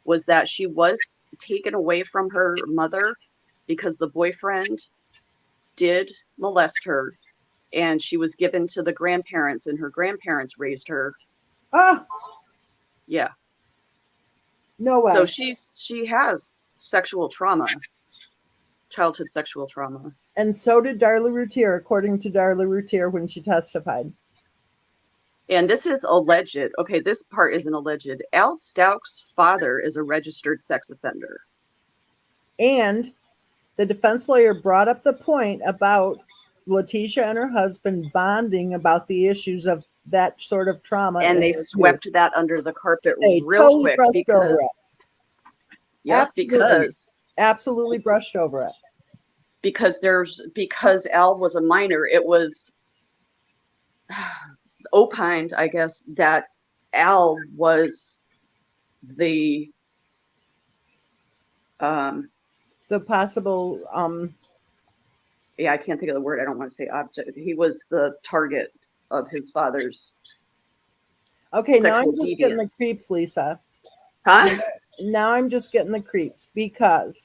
was that she was taken away from her mother because the boyfriend did molest her, and she was given to the grandparents, and her grandparents raised her. Yeah. No way. So she has sexual trauma, childhood sexual trauma. And so did Darla Routier, according to Darla Routier when she testified. And this is alleged. Okay, this part isn't alleged. Al Stauch's father is a registered sex offender. And the defense lawyer brought up the point about Letechia and her husband bonding about the issues of that sort of trauma. And in they their swept youth. that under the carpet They real totally quick brushed over it. because, yeah, Absolutely brushed over it. Because Al was a minor, it was opined, I guess, that Al was the The possible yeah, I can't think of the word. I don't want to say object. He was the target of his father's okay, now sexual I'm just getting the deviance. creeps, Lisa. Huh? Now I'm just getting the creeps because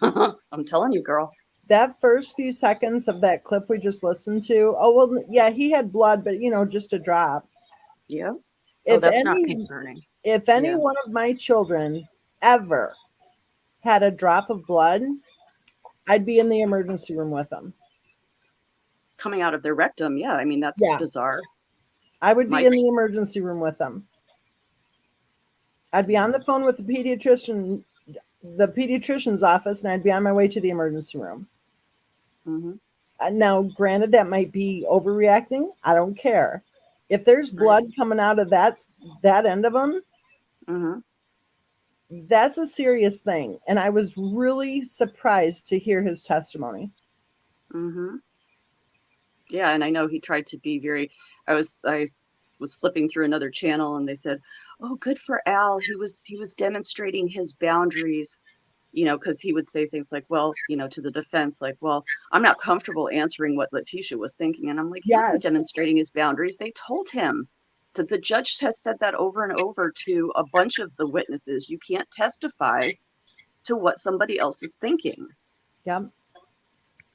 I'm telling you, girl. that first few seconds of that clip we just listened to, oh well, yeah, he had blood, but just a drop. Yeah. Oh, If that's not any concerning. if any Yeah. one of my children ever had a drop of blood, I'd be in the emergency room with them. Coming out of their rectum, yeah. I mean, that's Yeah. bizarre. I would be My- in the emergency room with them. I'd be on the phone with the pediatrician's office, and I'd be on my way to the emergency room. Mhm. Now, granted, that might be overreacting. I don't care. If there's blood coming out of that end of them, Mhm. that's a serious thing. And I was really surprised to hear his testimony. Mhm. Yeah, and I know he tried to be very. I was flipping through another channel, and they said, "Oh, good for Al. He was demonstrating his boundaries." Because he would say things like, well, to the defense, like, well, I'm not comfortable answering what Letechia was thinking. And I'm like, he wasn't Yes. demonstrating his boundaries. They told him. The judge has said that over and over to a bunch of the witnesses. You can't testify to what somebody else is thinking. Yep.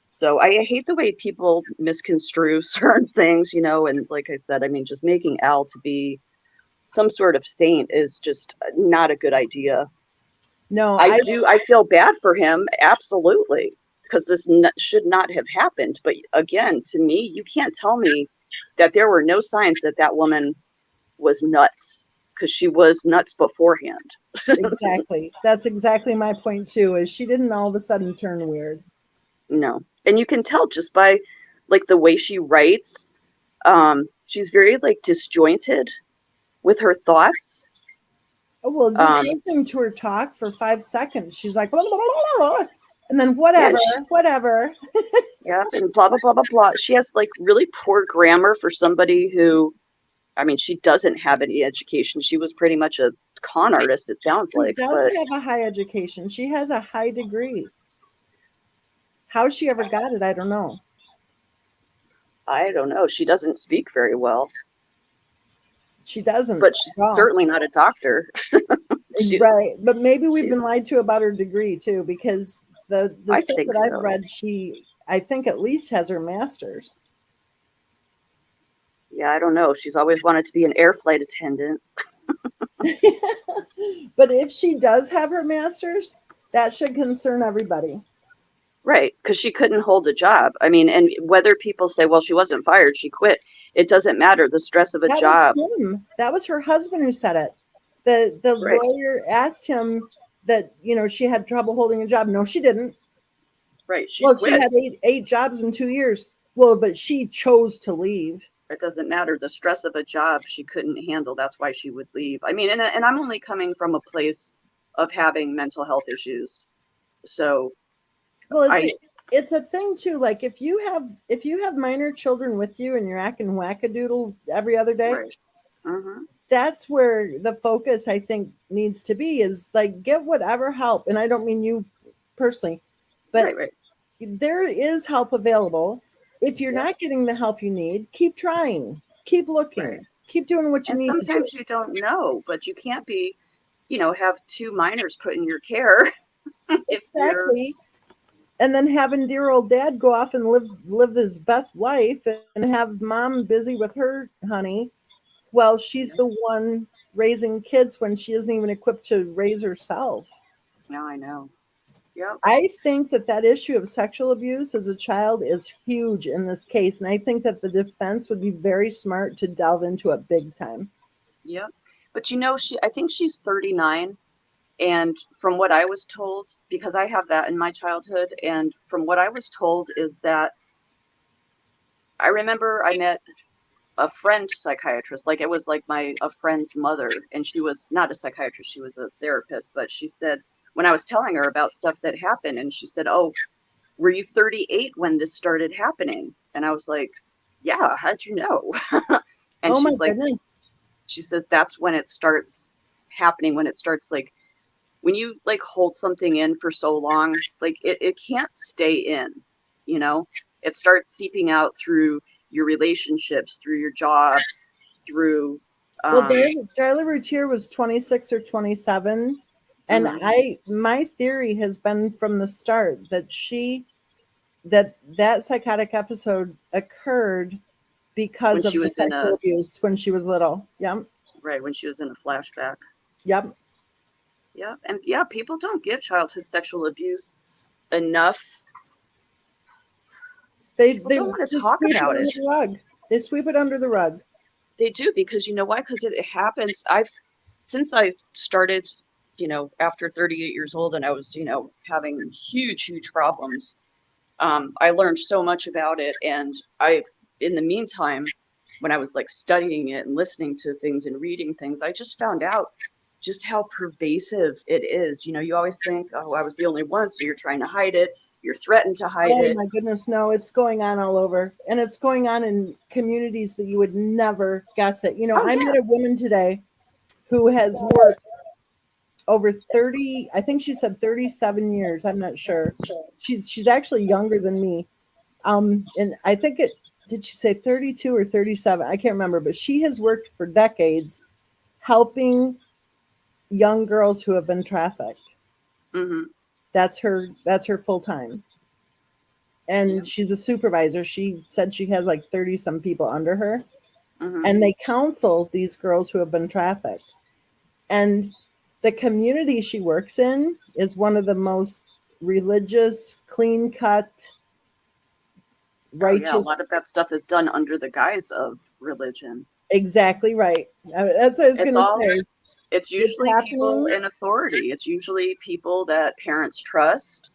So I hate the way people misconstrue certain things, and like I said, I mean, just making Al to be some sort of saint is just not a good idea. No, I feel bad for him, absolutely, because this should not have happened. But again, to me, you can't tell me that there were no signs that that woman was nuts, because she was nuts beforehand. exactly. That's exactly my point too. Is she didn't all of a sudden turn weird? No, and you can tell just by like the way she writes. She's very like disjointed with her thoughts. Oh, well, just listening to her talk for 5 seconds, she's like, blah, blah, blah, blah, and then whatever. Yeah, and blah, blah, blah, blah, blah. She has like really poor grammar for somebody who, I mean, she doesn't have any education. She was pretty much a con artist, it sounds like. She does have a high education. She has a high degree. How she ever got it, I don't know. I don't know. She doesn't speak very well. She doesn't. But she's certainly not a doctor. Right. But maybe we've been lied to about her degree too, because the stuff that I've read, I think at least has her master's. Yeah, I don't know. She's always wanted to be an air flight attendant. But if she does have her master's, that should concern everybody. Right, because she couldn't hold a job. I mean, and whether people say, well, she wasn't fired, she quit, it doesn't matter. The stress of a job. That was her husband who said it. The lawyer asked him that, she had trouble holding a job. No, she didn't. Right. She had eight jobs in 2 years. Well, but she chose to leave. It doesn't matter. The stress of a job she couldn't handle. That's why she would leave. I mean, and I'm only coming from a place of having mental health issues. So, well, it's a thing too. Like if you have minor children with you and you're acting wackadoodle every other day, right. Mm-hmm. That's where the focus, I think, needs to be, is like get whatever help. And I don't mean you personally, but there is help available. If you're not getting the help you need, keep trying, keep looking, keep doing what you need. And sometimes you don't know, but you can't be, have two minors put in your care. Exactly. And then having dear old dad go off and live his best life and have mom busy with her honey. Well, she's the one raising kids when she isn't even equipped to raise herself. No, I know. Yep. I think that issue of sexual abuse as a child is huge in this case. And I think that the defense would be very smart to delve into it big time. Yep. But I think she's 39. And from what I was told, because I have that in my childhood, and from what I was told is that I remember I met a friend psychiatrist, like it was like a friend's mother, and she was not a psychiatrist, she was a therapist, but she said, when I was telling her about stuff that happened, and she said, oh, were you 38 when this started happening? And I was like, yeah, how'd you know? And Oh my she's like, goodness. she says that's when it starts happening, when it starts, like when you like hold something in for so long, like it can't stay in, you know, it starts seeping out through your relationships, through your job, through Well, Darla Routier was 26 or 27. And mhm. my theory has been from the start that psychotic episode occurred When because she of the was in sexual a abuse when she was little. Yep. right, when she was in a flashback. Yep. Yeah, and yeah, people don't give childhood sexual abuse enough. People They don't want to just talk sweep it about under it. the rug. They sweep it under the rug. They do, because you know why? Because it happens. Since I started, you know, after 38 years old, and I was, you know, having huge problems. I learned so much about it, and in the meantime, when I was like studying it and listening to things and reading things, I just found out just how pervasive it is. You know, you always think, oh, I was the only one, so you're trying to hide it. You're threatened to hide Oh it. my goodness, no, it's going on all over. And it's going on in communities that you would never guess it. You know, Oh I yeah. met a woman today who has worked over 30, I think she said 37 years. I'm not sure. She's actually younger than me. And I think did she say 32 or 37? I can't remember, but she has worked for decades helping young girls who have been trafficked. Mm-hmm. That's her full time. Yeah. And she's a supervisor. She said she has like 30 some people under her, Mm-hmm. and they counsel these girls who have been trafficked. And the community she works in is one of the most religious, clean cut, Oh yeah. A righteous. lot of that stuff is done under the guise of religion. Exactly right. That's what I was It's going to all. say. It's It's usually people happening. in authority. It's usually people that parents trust,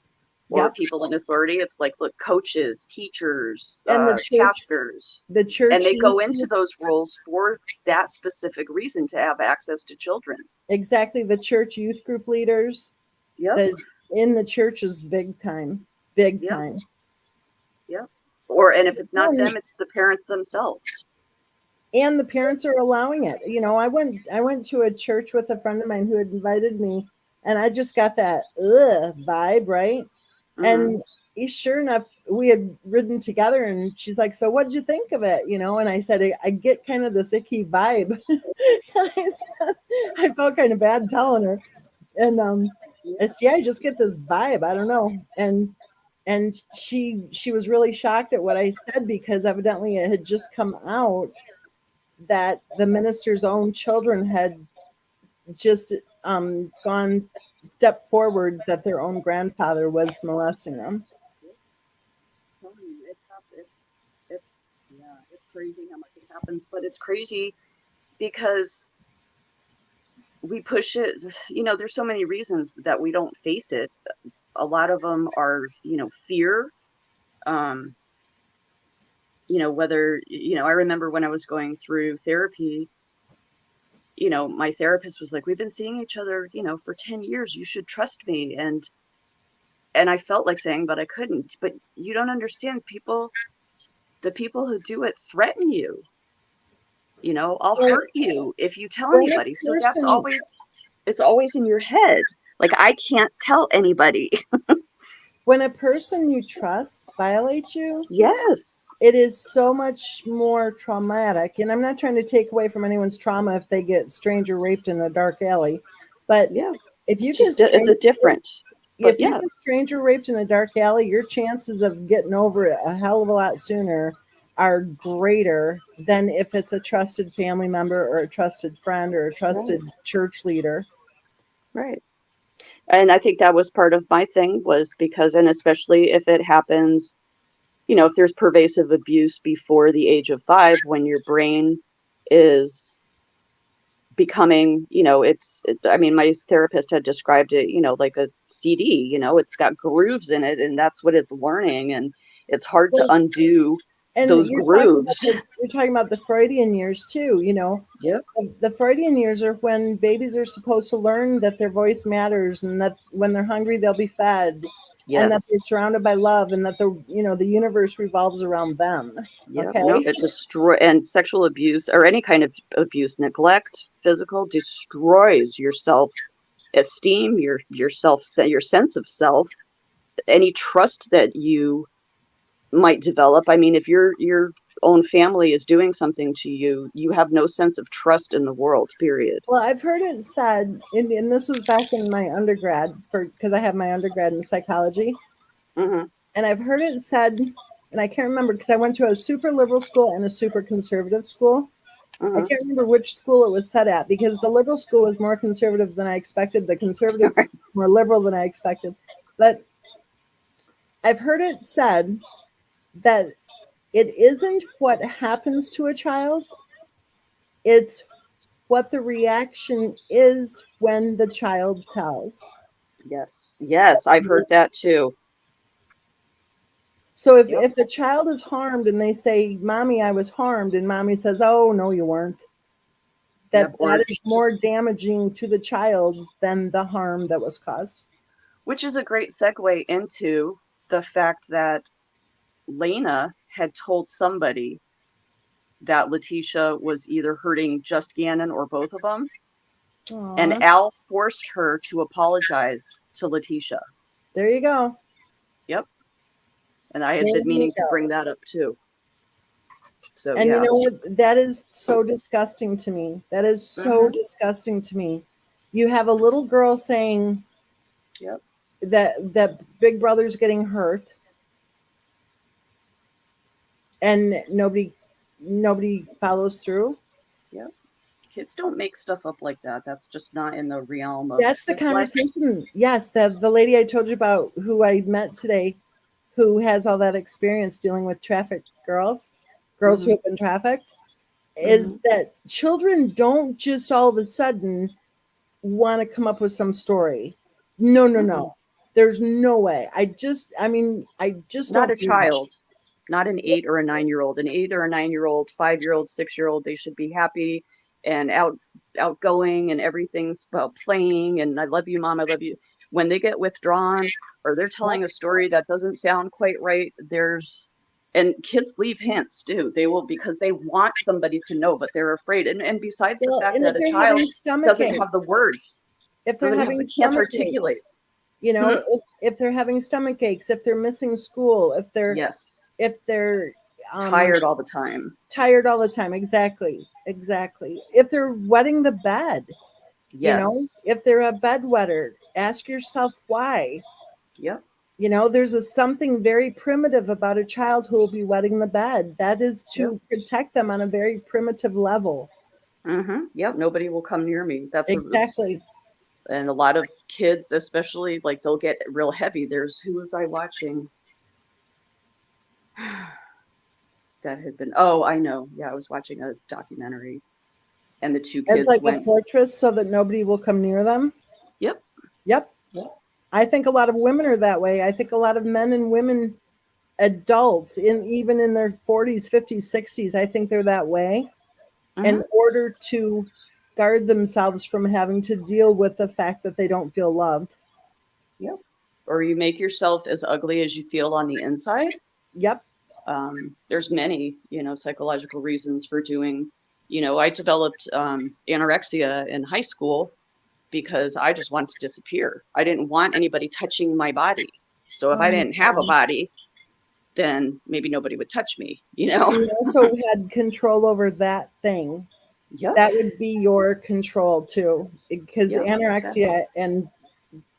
or Yep. people in authority. It's like, look, coaches, teachers, And pastors, the and church, they go into those roles for that specific reason, to have access to children. exactly, the church youth group leaders, Yep, the in the church is big time, big yep, time. yep. And if it's not them, it's the parents themselves. And the parents are allowing it. You know, I went to a church with a friend of mine who had invited me, and I just got that vibe, right? Mm-hmm. And sure enough, we had ridden together, and she's like, "So what'd you think of it?" You know, and I said, "I get kind of this icky vibe." I felt kind of bad telling her, and I said, "Yeah, I just get this vibe. I don't know." And she was really shocked at what I said, because evidently it had just come out that the minister's own children had just gone step forward that their own grandfather was molesting them. It's yeah, it's crazy how much it happens, but it's crazy because we push it. You know, there's so many reasons that we don't face it. A lot of them are, you know, fear. Um, you know, whether, you know, I remember when I was going through therapy, you know, my therapist was like, we've been seeing each other, you know, for 10 years. You should trust me. And I felt like saying, but I couldn't. But you don't understand, people, the people who do it threaten you. You know, I'll Well, hurt you if you tell when a anybody. So person it's always in your head. Like, I can't tell anybody. when a person you trust violates you, Yes. it is so much more traumatic. And I'm not trying to take away from anyone's trauma if they get stranger raped in a dark alley, but Yeah. if you get Just, it's a stranger different, but if you yeah, get stranger raped in a dark alley, your chances of getting over it a hell of a lot sooner are greater than if it's a trusted family member or a trusted friend or a right, trusted church leader. right. And I think that was part of my thing, was because, and especially if it happens, you know, if there's pervasive abuse before the age of 5, when your brain is becoming, you know, I mean, my therapist had described it, you know, like a CD, you know, it's got grooves in it, and that's what it's learning. And it's hard to Well, undo And those grooves. You're talking about the Freudian years too, you know. Yep. The Freudian years are when babies are supposed to learn that their voice matters, and that when they're hungry they'll be fed, and that they're Yes. surrounded by love, and that the universe revolves around them. Yep. Okay. No, it and sexual abuse or any kind of abuse, neglect, physical, destroys your self-esteem, your sense of self, any trust that you might develop. I mean, if your own family is doing something to you, you have no sense of trust in the world, period. Well, I've heard it said, and this was back in my undergrad, because I have my undergrad in psychology, Mm-hmm. and I've heard it said, and I can't remember because I went to a super liberal school and a super conservative school. I Mm-hmm. can't remember which school it was set at, because the liberal school was more conservative than I expected. The conservatives Right. more liberal than I expected. But I've heard it said that it isn't what happens to a child, it's what the reaction is when the child tells. Yes, I've heard that too. So if, Yep. if a child is harmed and they say, "Mommy, I was harmed," and mommy says, "Oh, no, you weren't," Yep, or that is more just, damaging to the child than the harm that was caused. which is a great segue into the fact that Lena had told somebody that Letechia was either hurting just Gannon or both of them. And Aww. Al forced her to apologize to Letechia. There you go. Yep. And I had There been you meaning to go. bring that up too. So And yeah. you know what? That is so disgusting to me. That is so Mhm. disgusting to me. You have a little girl saying Yep. that Big Brother's getting hurt, and nobody follows through. Yep. Kids don't make stuff up like that. That's just not in the realm of That's the like. conversation. Yes, the lady I told you about, who I met today, who has all that experience dealing with trafficked girls who Mhm. have been trafficked, is that children don't just all of a sudden want to come up with some story. No, no, no. There's no way. I just Not don't a believe it. child, not an 8 or a 9-year-old. An 8 or a 9-year-old, 5-year-old, 6-year-old, they should be happy and outgoing, and everything's about playing and I love you, mom, I love you. When they get withdrawn or they're telling a story that doesn't sound quite right, and kids leave hints too. They will, because they want somebody to know, but they're afraid. And besides the Well, fact and if that a they're child having stomach doesn't aches, have the words, if they're having can't stomach articulate. aches, if they're having stomach aches, if they're missing school, if they're Yes. tired Tired all the time. exactly, if they're wetting the bed, Yes. if they're a bedwetter, ask yourself why. Yep. There's something very primitive about a child who will be wetting the bed. That is Yep. to protect them on a very primitive level. Yep. Nobody will come near me. Exactly. And a lot of kids, especially, like, they'll get real heavy. Who was I watching? That had been, I know. Yeah, I was watching a documentary and the two As kids like a went. fortress so that nobody will come near them. Yep. Yep. I think a lot of women are that way. I think a lot of men and women, adults, even in their 40s, 50s, 60s, I think they're that way in order to guard themselves from having to deal with the fact that they don't feel loved. Yep. Or you make yourself as ugly as you feel on the inside. Yep. There's many, psychological reasons for doing, I developed anorexia in high school because I just wanted to disappear. I didn't want anybody touching my body. So if I didn't have a body, then maybe nobody would touch me, You also had control over that thing. Yep. That would be your control too, because anorexia exactly. and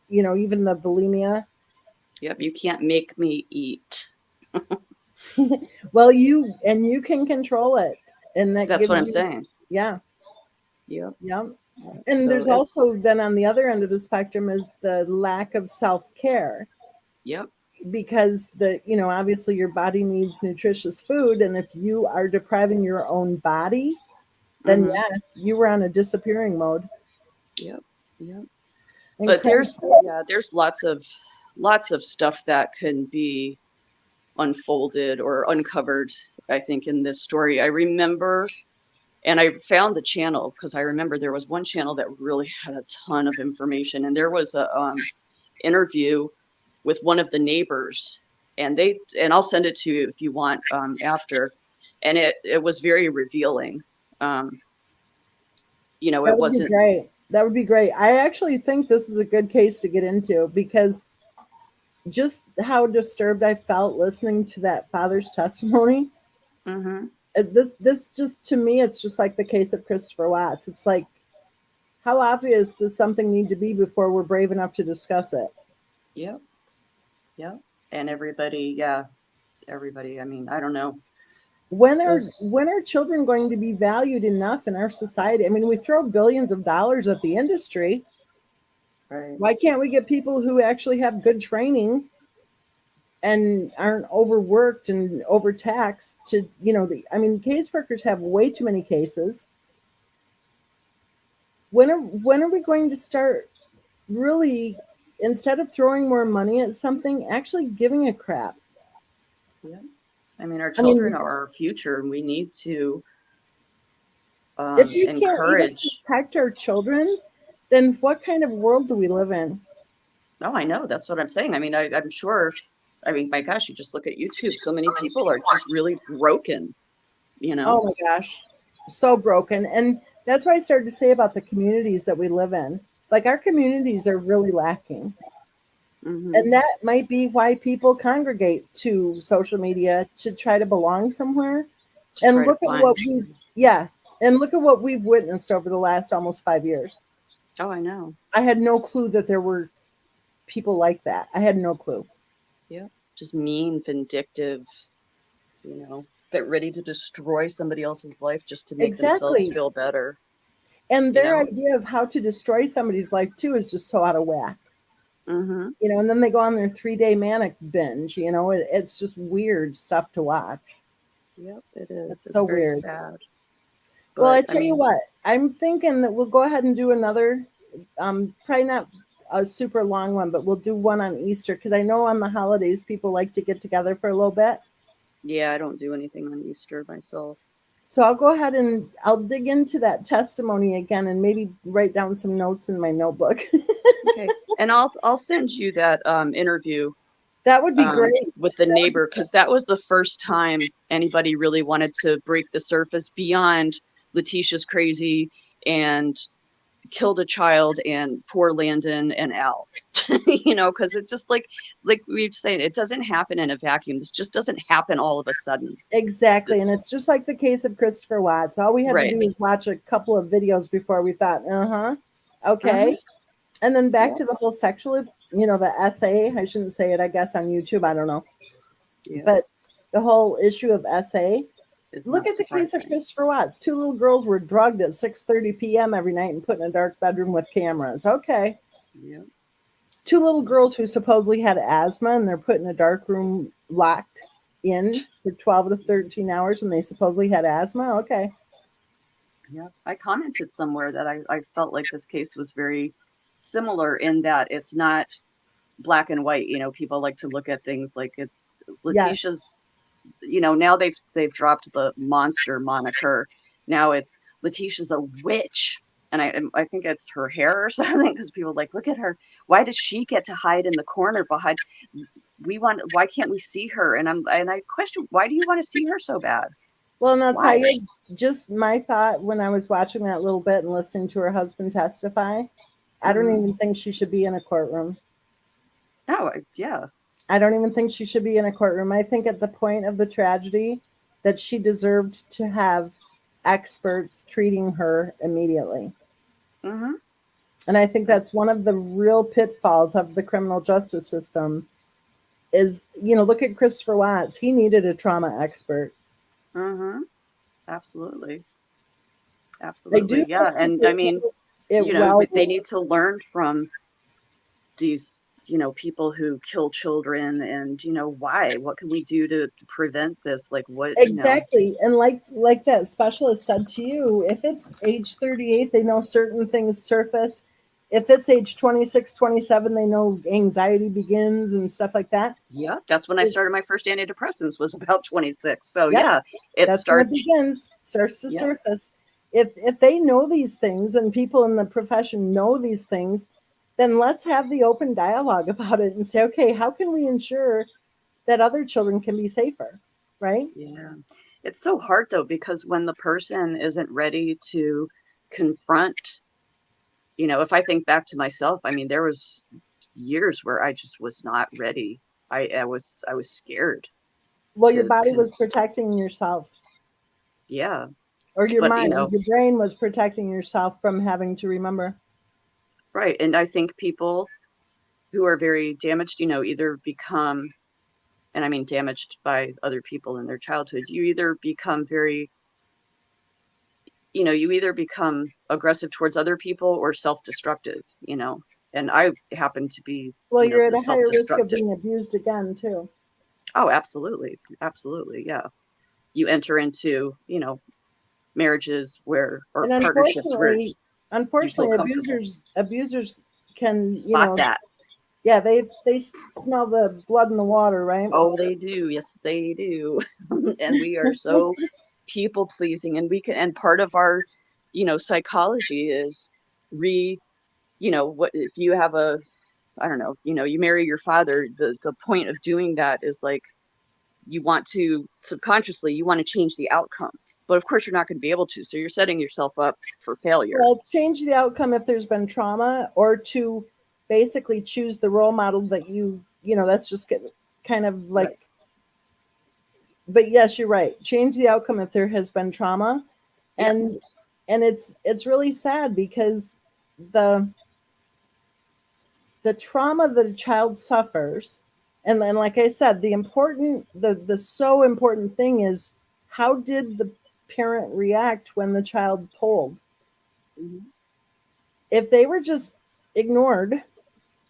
even the bulimia. Yep, you can't make me eat. Well, you can control it, and that's what I'm saying. Yeah. Yep. Yep. And there's also then on the other end of the spectrum is the lack of self-care. Yep. Because obviously your body needs nutritious food, and if you are depriving your own body, then you were on a disappearing mode. Yep. But there's lots of stuff that can be unfolded or uncovered I think, in this story. I remember, and I found the channel because I remember there was one channel that really had a ton of information, and there was a interview with one of the neighbors, and I'll send it to you if you want after, and it was very revealing. You know, That it would be wasn't. great. That would be great. I actually think this is a good case to get into because just how disturbed I felt listening to that father's testimony. Mhm. This just, to me, it's just like the case of Christopher Watts. It's like, how obvious does something need to be before we're brave enough to discuss it? Yep. Yep. And everybody, everybody. I mean, I don't know. When are children going to be valued enough in our society? I mean, we throw billions of dollars at the industry. Right. Why can't we get people who actually have good training and aren't overworked and overtaxed to, I mean, caseworkers have way too many cases. When are we going to start really, instead of throwing more money at something, actually giving a crap? Yeah. I mean, our children are our future, and we need to if you can't even encourage. protect our children, then what kind of world do we live in? Oh, I know. That's what I'm saying. I mean, I'm sure. I mean, my gosh, you just look at YouTube. So many people are just really broken, you know? Oh my gosh, so broken. And that's what I started to say about the communities that we live in. Like, our communities are really lacking. Mhm. And that might be why people congregate to social media to try to belong somewhere. To And try to look at find. what we've witnessed over the last almost 5 years. Oh, I know. I had no clue that there were people like that. I had no clue. Yeah. Just mean, vindictive, get ready to destroy somebody else's life just to make themselves Exactly. feel better. And their know? idea of how to destroy somebody's life too is just so out of whack. Mm-hmm. And then they go on their 3-day manic binge. It's just weird stuff to watch. Yep, it is. It's It's so very weird. sad. Well, I But tell you what, I'm thinking that we'll go ahead and do another, probably not a super long one, but we'll do one on Easter because I know on the holidays people like to get together for a little bit. Yeah, I don't do anything on Easter myself. So I'll go ahead and I'll dig into that testimony again and maybe write down some notes in my notebook. Okay, and I'll send you that interview. That would be great. With the neighbor, because that was the first time anybody really wanted to break the surface beyond Letecia's crazy and killed a child and poor Landon and Al. Because it's just like we've said, it doesn't happen in a vacuum. This just doesn't happen all of a sudden. Exactly. And it's just like the case of Christopher Watts. All we had Right. to do was watch a couple of videos before we thought, okay. Mhm. And then back to the whole sexual, the essay. I shouldn't say it, I guess, on YouTube. I don't know. Yeah. But the whole issue of essay. Is Look not at the case of surprising. Christopher Watts. 2 little girls were drugged at 6:30 p.m. every night and put in a dark bedroom with cameras. Okay. Yeah. 2 little girls who supposedly had asthma and they're put in a dark room locked in for 12 to 13 hours and they supposedly had asthma. Okay. Yeah. I commented somewhere that I felt like this case was very similar in that it's not black and white. People like to look at things like it's Letecia's, now they've dropped the monster moniker. Now it's Letecia's a witch. And I think it's her hair or something, because people are like, look at her. Why does she get to hide in the corner behind? Why can't we see her? And I question, why do you want to see her so bad? Well, and I'll Why? tell you, just my thought when I was watching that little bit and listening to her husband testify, I don't even think she should be in a courtroom. No, yeah. I don't even think she should be in a courtroom. I think at the point of the tragedy that she deserved to have experts treating her immediately. Mm-hmm. And I think that's one of the real pitfalls of the criminal justice system is, look at Christopher Watts. He needed a trauma expert. Mm-hmm. Absolutely. Absolutely. Yeah. And I mean, they need to learn from these, people who kill children and, why? What can we do to prevent this? Like what? Exactly. And like that specialist said to you, if it's age 38, they know certain things surface. if it's age 26, 27, they know anxiety begins and stuff like that. Yeah, that's when I started my first antidepressants, was about 26. So Yep. yeah, it That's starts. when it begins, starts to Yeah. surface. If they know these things and people in the profession know these things, then let's have the open dialogue about it and say, okay, how can we ensure that other children can be safer, right? Yeah. It's so hard though, because when the person isn't ready to confront, if I think back to myself, I mean, there was years where I just was not ready. I was scared. Well, your to body con- was protecting yourself, Yeah. or your But, mind, your brain was protecting yourself from having to remember. right. And I think people who are very damaged, either become, and I mean damaged by other people in their childhood, you either become you either become aggressive towards other people or self-destructive, and I happen to be, Well, you're at the a higher risk of self-destructive. being abused again, too. Oh, absolutely. Absolutely. Yeah. You enter into, marriages or And partnerships where you feel unfortunately, comfortable. abusers can, Spot that. yeah, they smell the blood in the water, right? Oh, they do. Yes, they do. And we are so people pleasing, and and part of our, psychology is what if you have I don't know, you marry your father, the point of doing that is like, you want to subconsciously, you want to change the outcome. But of course you're not going to be able to. So you're setting yourself up for failure. Well, change the outcome if there's been trauma, or to basically choose the role model that that's just kind of like, Right. but yes, you're right. Change the outcome if there has been trauma. Yep. And it's really sad because the trauma that a child suffers, and then like I said, the so important thing is, how did the parent react when the child told? Mhm. If they were just ignored,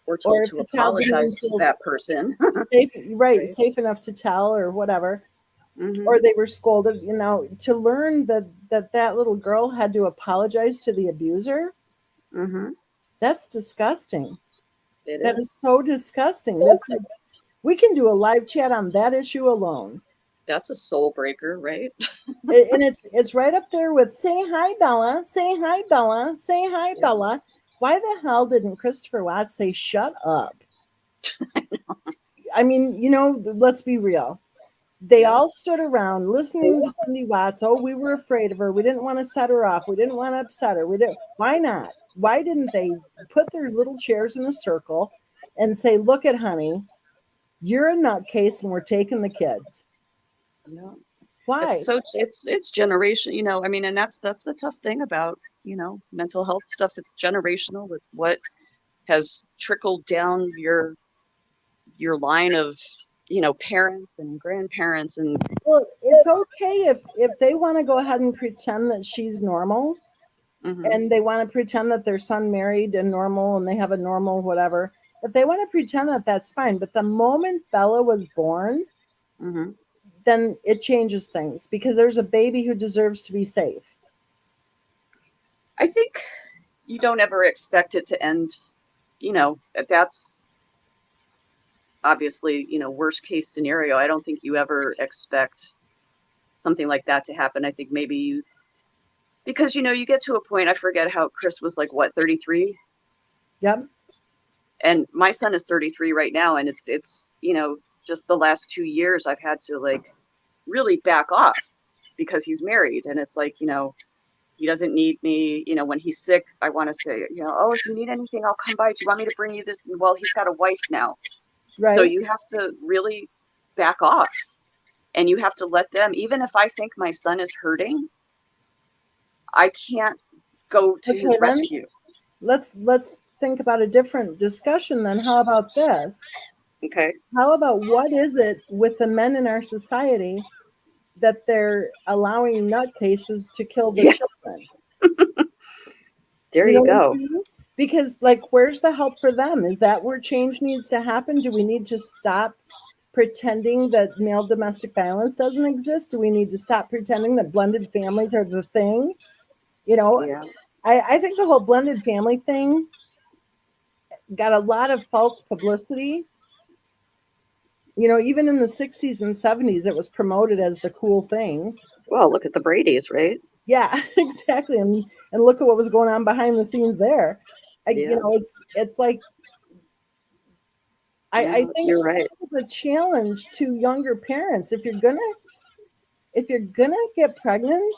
Or or told if to the child didn't even apologize to feel that person. safe, Right. safe enough to tell or whatever, Mhm. or they were scolded, to learn that little girl had to apologize to the abuser, Mhm. that's disgusting. It That is is. so disgusting. That's like, we can do a live chat on that issue alone. That's a soul breaker, right? And it's right up there with say hi Bella, say hi Bella, say hi Yeah. Bella. Why the hell didn't Christopher Watts say shut up? I mean, let's be real. They Yeah. all stood around listening to Cindy Watts. Oh, we were afraid of her. We didn't want to set her off. We didn't want to upset her. We didn't. Why not? Why didn't they put their little chairs in a circle and say, "Look at honey, you're a nutcase, and we're taking the kids"? Yeah. Why? It's generation, I mean, and that's the tough thing about, mental health stuff. It's generational with what has trickled down your line of, parents and grandparents and Well, it's okay if they want to go ahead and pretend that she's normal, Mhm. and they want to pretend that their son married and normal and they have a normal whatever. If they want to pretend that, that's fine. But the moment Bella was born, Mhm. then it changes things, because there's a baby who deserves to be safe. I think you don't ever expect it to end, that's obviously, worst case scenario. I don't think you ever expect something like that to happen. I think maybe because, you get to a point, I forget how Chris was like, what, 33? Yep. And my son is 33 right now. And it's, just the last 2 years I've had to like really back off because he's married. And it's like, he doesn't need me. When he's sick, I want to say, oh, if you need anything, I'll come by. Do you want me to bring you this? Well, he's got a wife now. Right. So you have to really back off, and you have to let them, even if I think my son is hurting, I can't go to his Okay, then rescue. let's think about a different discussion then. How about this? Okay. How about, what is it with the men in our society that they're allowing nutcases to kill the Yeah. children? There You you know what I'm go. saying? Because, like, where's the help for them? Is that where change needs to happen? Do we need to stop pretending that male domestic violence doesn't exist? Do we need to stop pretending that blended families are the thing? Yeah. I think the whole blended family thing got a lot of false publicity. You know, even in the 60s and 70s, it was promoted as the cool thing. Well, look at the Brady's, right? Yeah, exactly. And look at what was going on behind the scenes there. Yeah. You know, it's like I Yeah, think you're right. it's a challenge to younger parents. If you're gonna get pregnant,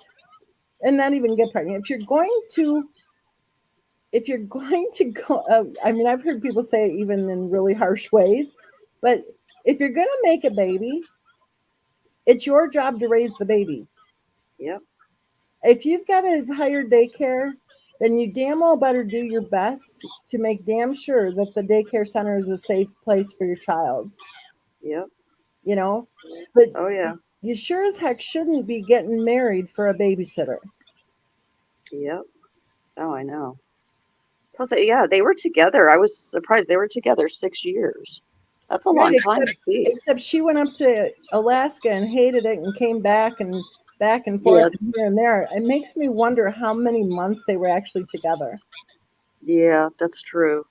and not even get pregnant, if you're going to go, I mean, I've heard people say it even in really harsh ways, but if you're gonna make a baby, it's your job to raise the baby. Yep. If you've got to hire daycare, then you damn well better do your best to make damn sure that the daycare center is a safe place for your child. Yep. You know, but Oh yeah. you sure as heck shouldn't be getting married for a babysitter. Yep. Oh, I know. Plus, yeah, they were together. I was surprised they were together 6 years. That's a long time to be. Except she went up to Alaska and hated it and came back and forth Yeah. and here and there. It makes me wonder how many months they were actually together. Yeah, that's true.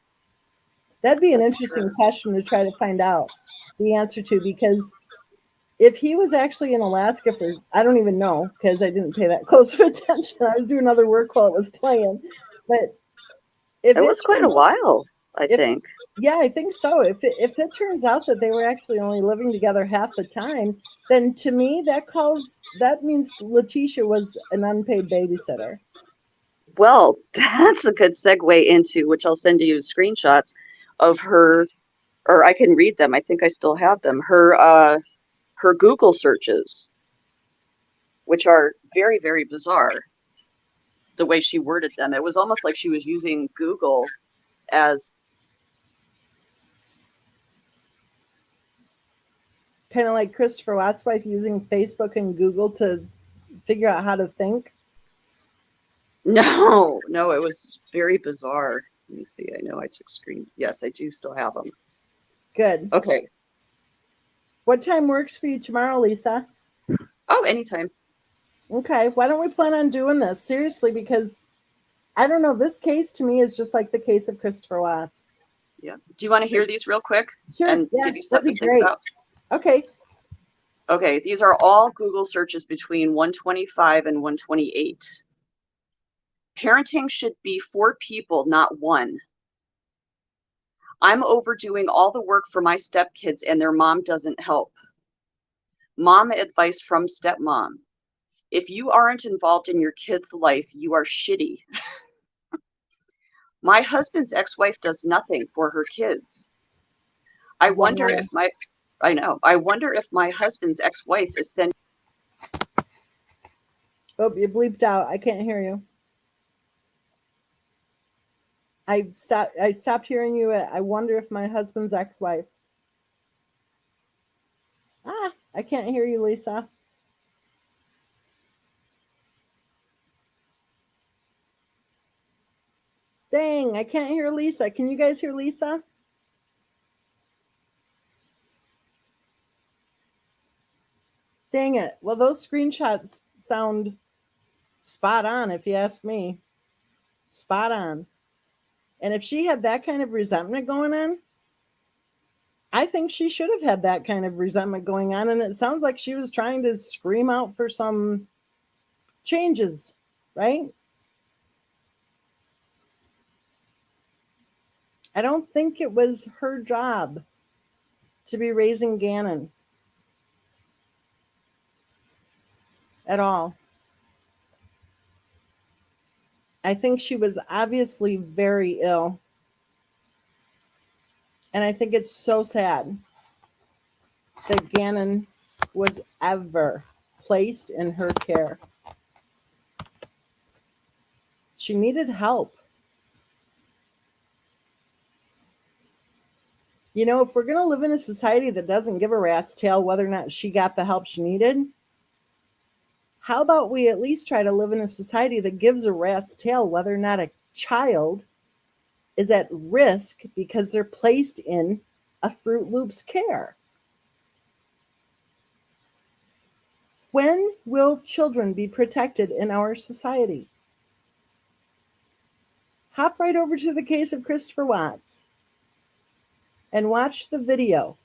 That'd be an That's interesting true. question to try to find out the answer to, because if he was actually in Alaska for, I don't even know, because I didn't pay that close of attention. I was doing other work while it was playing. But if It was quite a while, I think. yeah, I think so. If it turns out that they were actually only living together half the time, then to me that means Letechia was an unpaid babysitter. Well, that's a good segue into which I'll send you screenshots of her, or I can read them. I think I still have them. Her Google searches, which are very, very bizarre. The way she worded them, it was almost like she was using Google as Kind of like Christopher Watt's wife using Facebook and Google to figure out how to think. no, it was very bizarre. Let me see. I know I took screen. Yes, I do still have them. Good. Okay. What time works for you tomorrow, Lisa? Oh, anytime. Okay. Why don't we plan on doing this? Seriously, because I don't know. This case to me is just like the case of Christopher Watts. Yeah. Do you want to hear these real quick? Sure. And Yeah, give you that'd something be to think great. about? Okay. Okay. These are all Google searches between 125 and 128. Parenting should be 4 people, not 1. I'm overdoing all the work for my stepkids and their mom doesn't help. Mom advice from stepmom. If you aren't involved in your kid's life, you are shitty. My husband's ex-wife does nothing for her kids. I wonder if my husband's ex-wife is sending. Oh, you bleeped out. I can't hear you. I stopped hearing you. I wonder if my husband's ex-wife. I can't hear you, Lisa. Dang, I can't hear Lisa. Can you guys hear Lisa? Dang it. Well, those screenshots sound spot on, if you ask me. Spot on. And if she had that kind of resentment going on, I think she should have had that kind of resentment going on. And it sounds like she was trying to scream out for some changes, right? I don't think it was her job to be raising Gannon at all. I think she was obviously very ill. And I think it's so sad that Gannon was ever placed in her care. She needed help. You know, if we're going to live in a society that doesn't give a rat's tail whether or not she got the help she needed, how about we at least try to live in a society that gives a rat's tail whether or not a child is at risk because they're placed in a Fruit Loops care? When will children be protected in our society? Hop right over to the case of Christopher Watts. and watch the video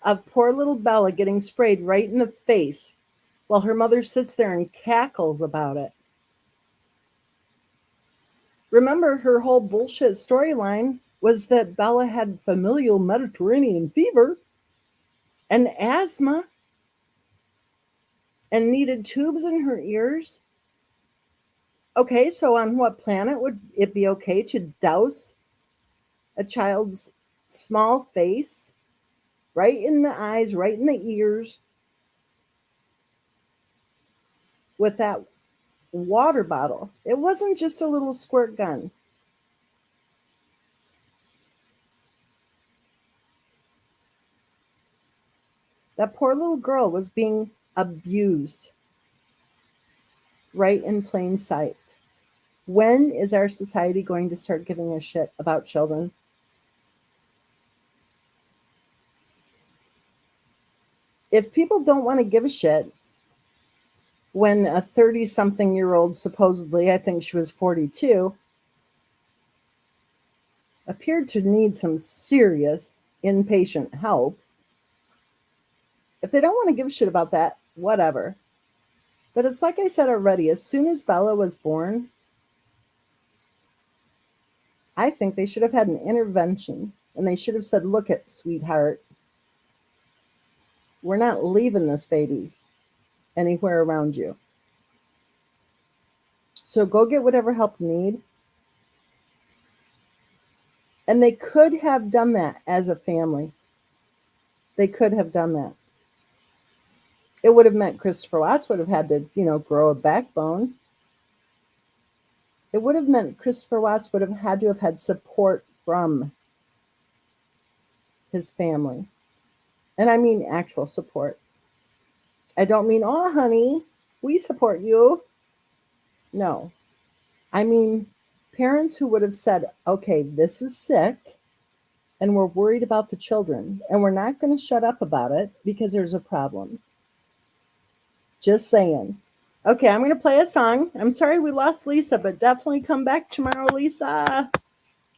of poor little Bella getting sprayed right in the face while her mother sits there and cackles about it. Remember, her whole bullshit storyline was that Bella had familial Mediterranean fever and asthma and needed tubes in her ears. Okay, so on what planet would it be okay to douse a child's small face right in the eyes, right in the ears with that water bottle? It wasn't just a little squirt gun. That poor little girl was being abused right in plain sight. When is our society going to start giving a shit about children? If people don't want to give a shit when a 30-something-year-old, supposedly, I think she was 42, appeared to need some serious inpatient help, if they don't want to give a shit about that, whatever. But it's like I said already, as soon as Bella was born, I think they should have had an intervention and they should have said, look it, sweetheart, we're not leaving this baby anywhere around you. So go get whatever help you need. And they could have done that as a family. They could have done that. It would have meant Christopher Watts would have had to, grow a backbone. It would have meant Christopher Watts would have had to have had support from his family. And I mean actual support. I don't mean, oh, honey, we support you. No. I mean parents who would have said, okay, this is sick and we're worried about the children and we're not going to shut up about it because there's a problem. Just saying. Okay, I'm going to play a song. I'm sorry we lost Lisa, but definitely come back tomorrow, Lisa.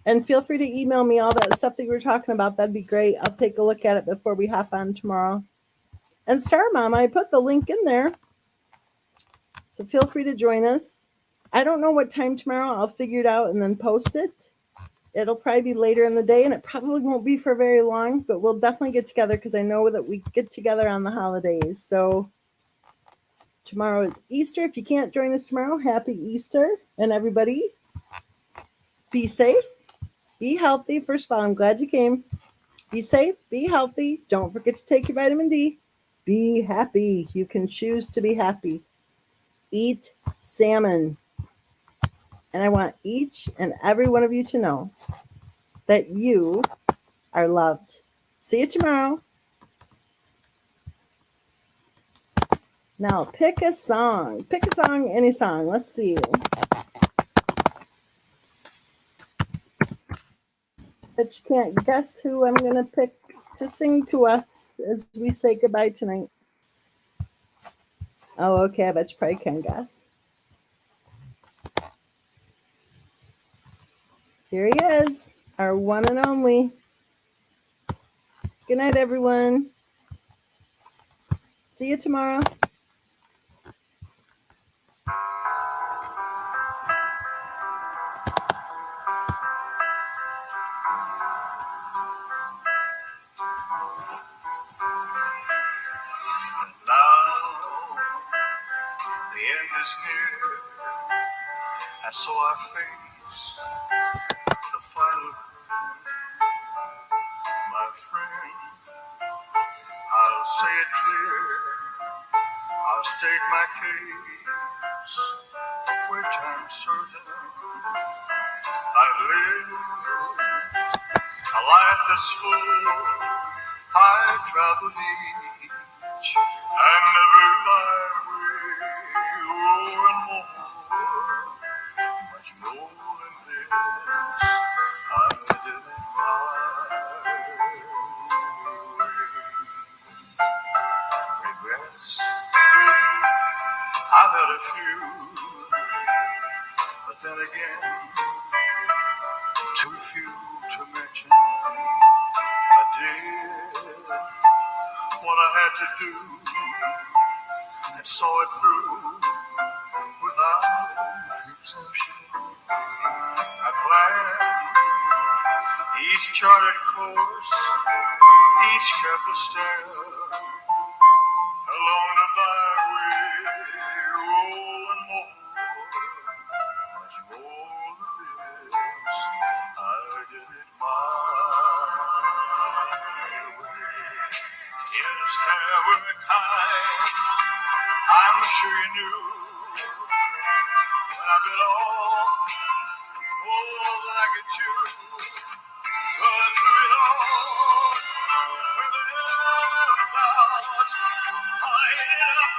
And feel free to email me all that stuff that you were talking about. That'd be great. I'll take a look at it before we hop on tomorrow. And Star Mom, I put the link in there. So feel free to join us. I don't know what time tomorrow. I'll figure it out and then post it. It'll probably be later in the day, and it probably won't be for very long, but we'll definitely get together because I know that we get together on the holidays. So tomorrow is Easter. If you can't join us tomorrow, happy Easter. And everybody, be safe, be healthy. First of all, I'm glad you came. Be safe, be healthy. Don't forget to take your vitamin D. Be happy. You can choose to be happy. Eat salmon. And I want each and every one of you to know that you are loved. See you tomorrow. Now, pick a song. Pick a song, any song. Let's see. But you can't guess who I'm going to pick to sing to us as we say goodbye tonight. Oh, okay. I bet you probably can guess. Here he is, our one and only. Good night, everyone. See you tomorrow. The end is near, and so I face the final curtain. My friend, I'll say it clear, I'll state my case, which I'm certain I've lived a life that's full. I traveled each and every byway, oh, and more, much more than this, I did it my way. Regrets, I've had a few, but then again, too few to mention. did what I had to do and saw it through without exception. I planned each charted course, each careful step along the byway. Oh, and more, much more than this, I did it my way. Yes, there were times I'm sure you knew when I bit off more than I could chew. But through it all, without a doubt, I ended up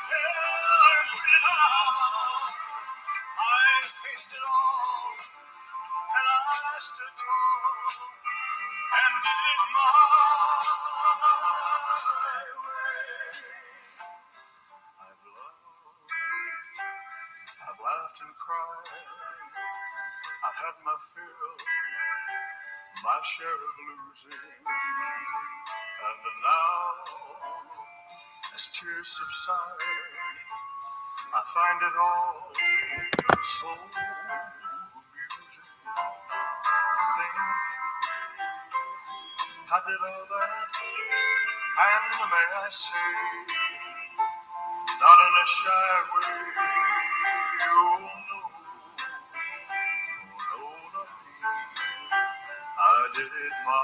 there, spit out. I faced it all, and I stood tall, and did it my way. I've loved, I've laughed and cried, I've had my fill, my share of losing, and now, as tears subside, I find it all so amusing. Think I did all that, and may I say, not in a shy way. Oh no, oh no, not me. I did it my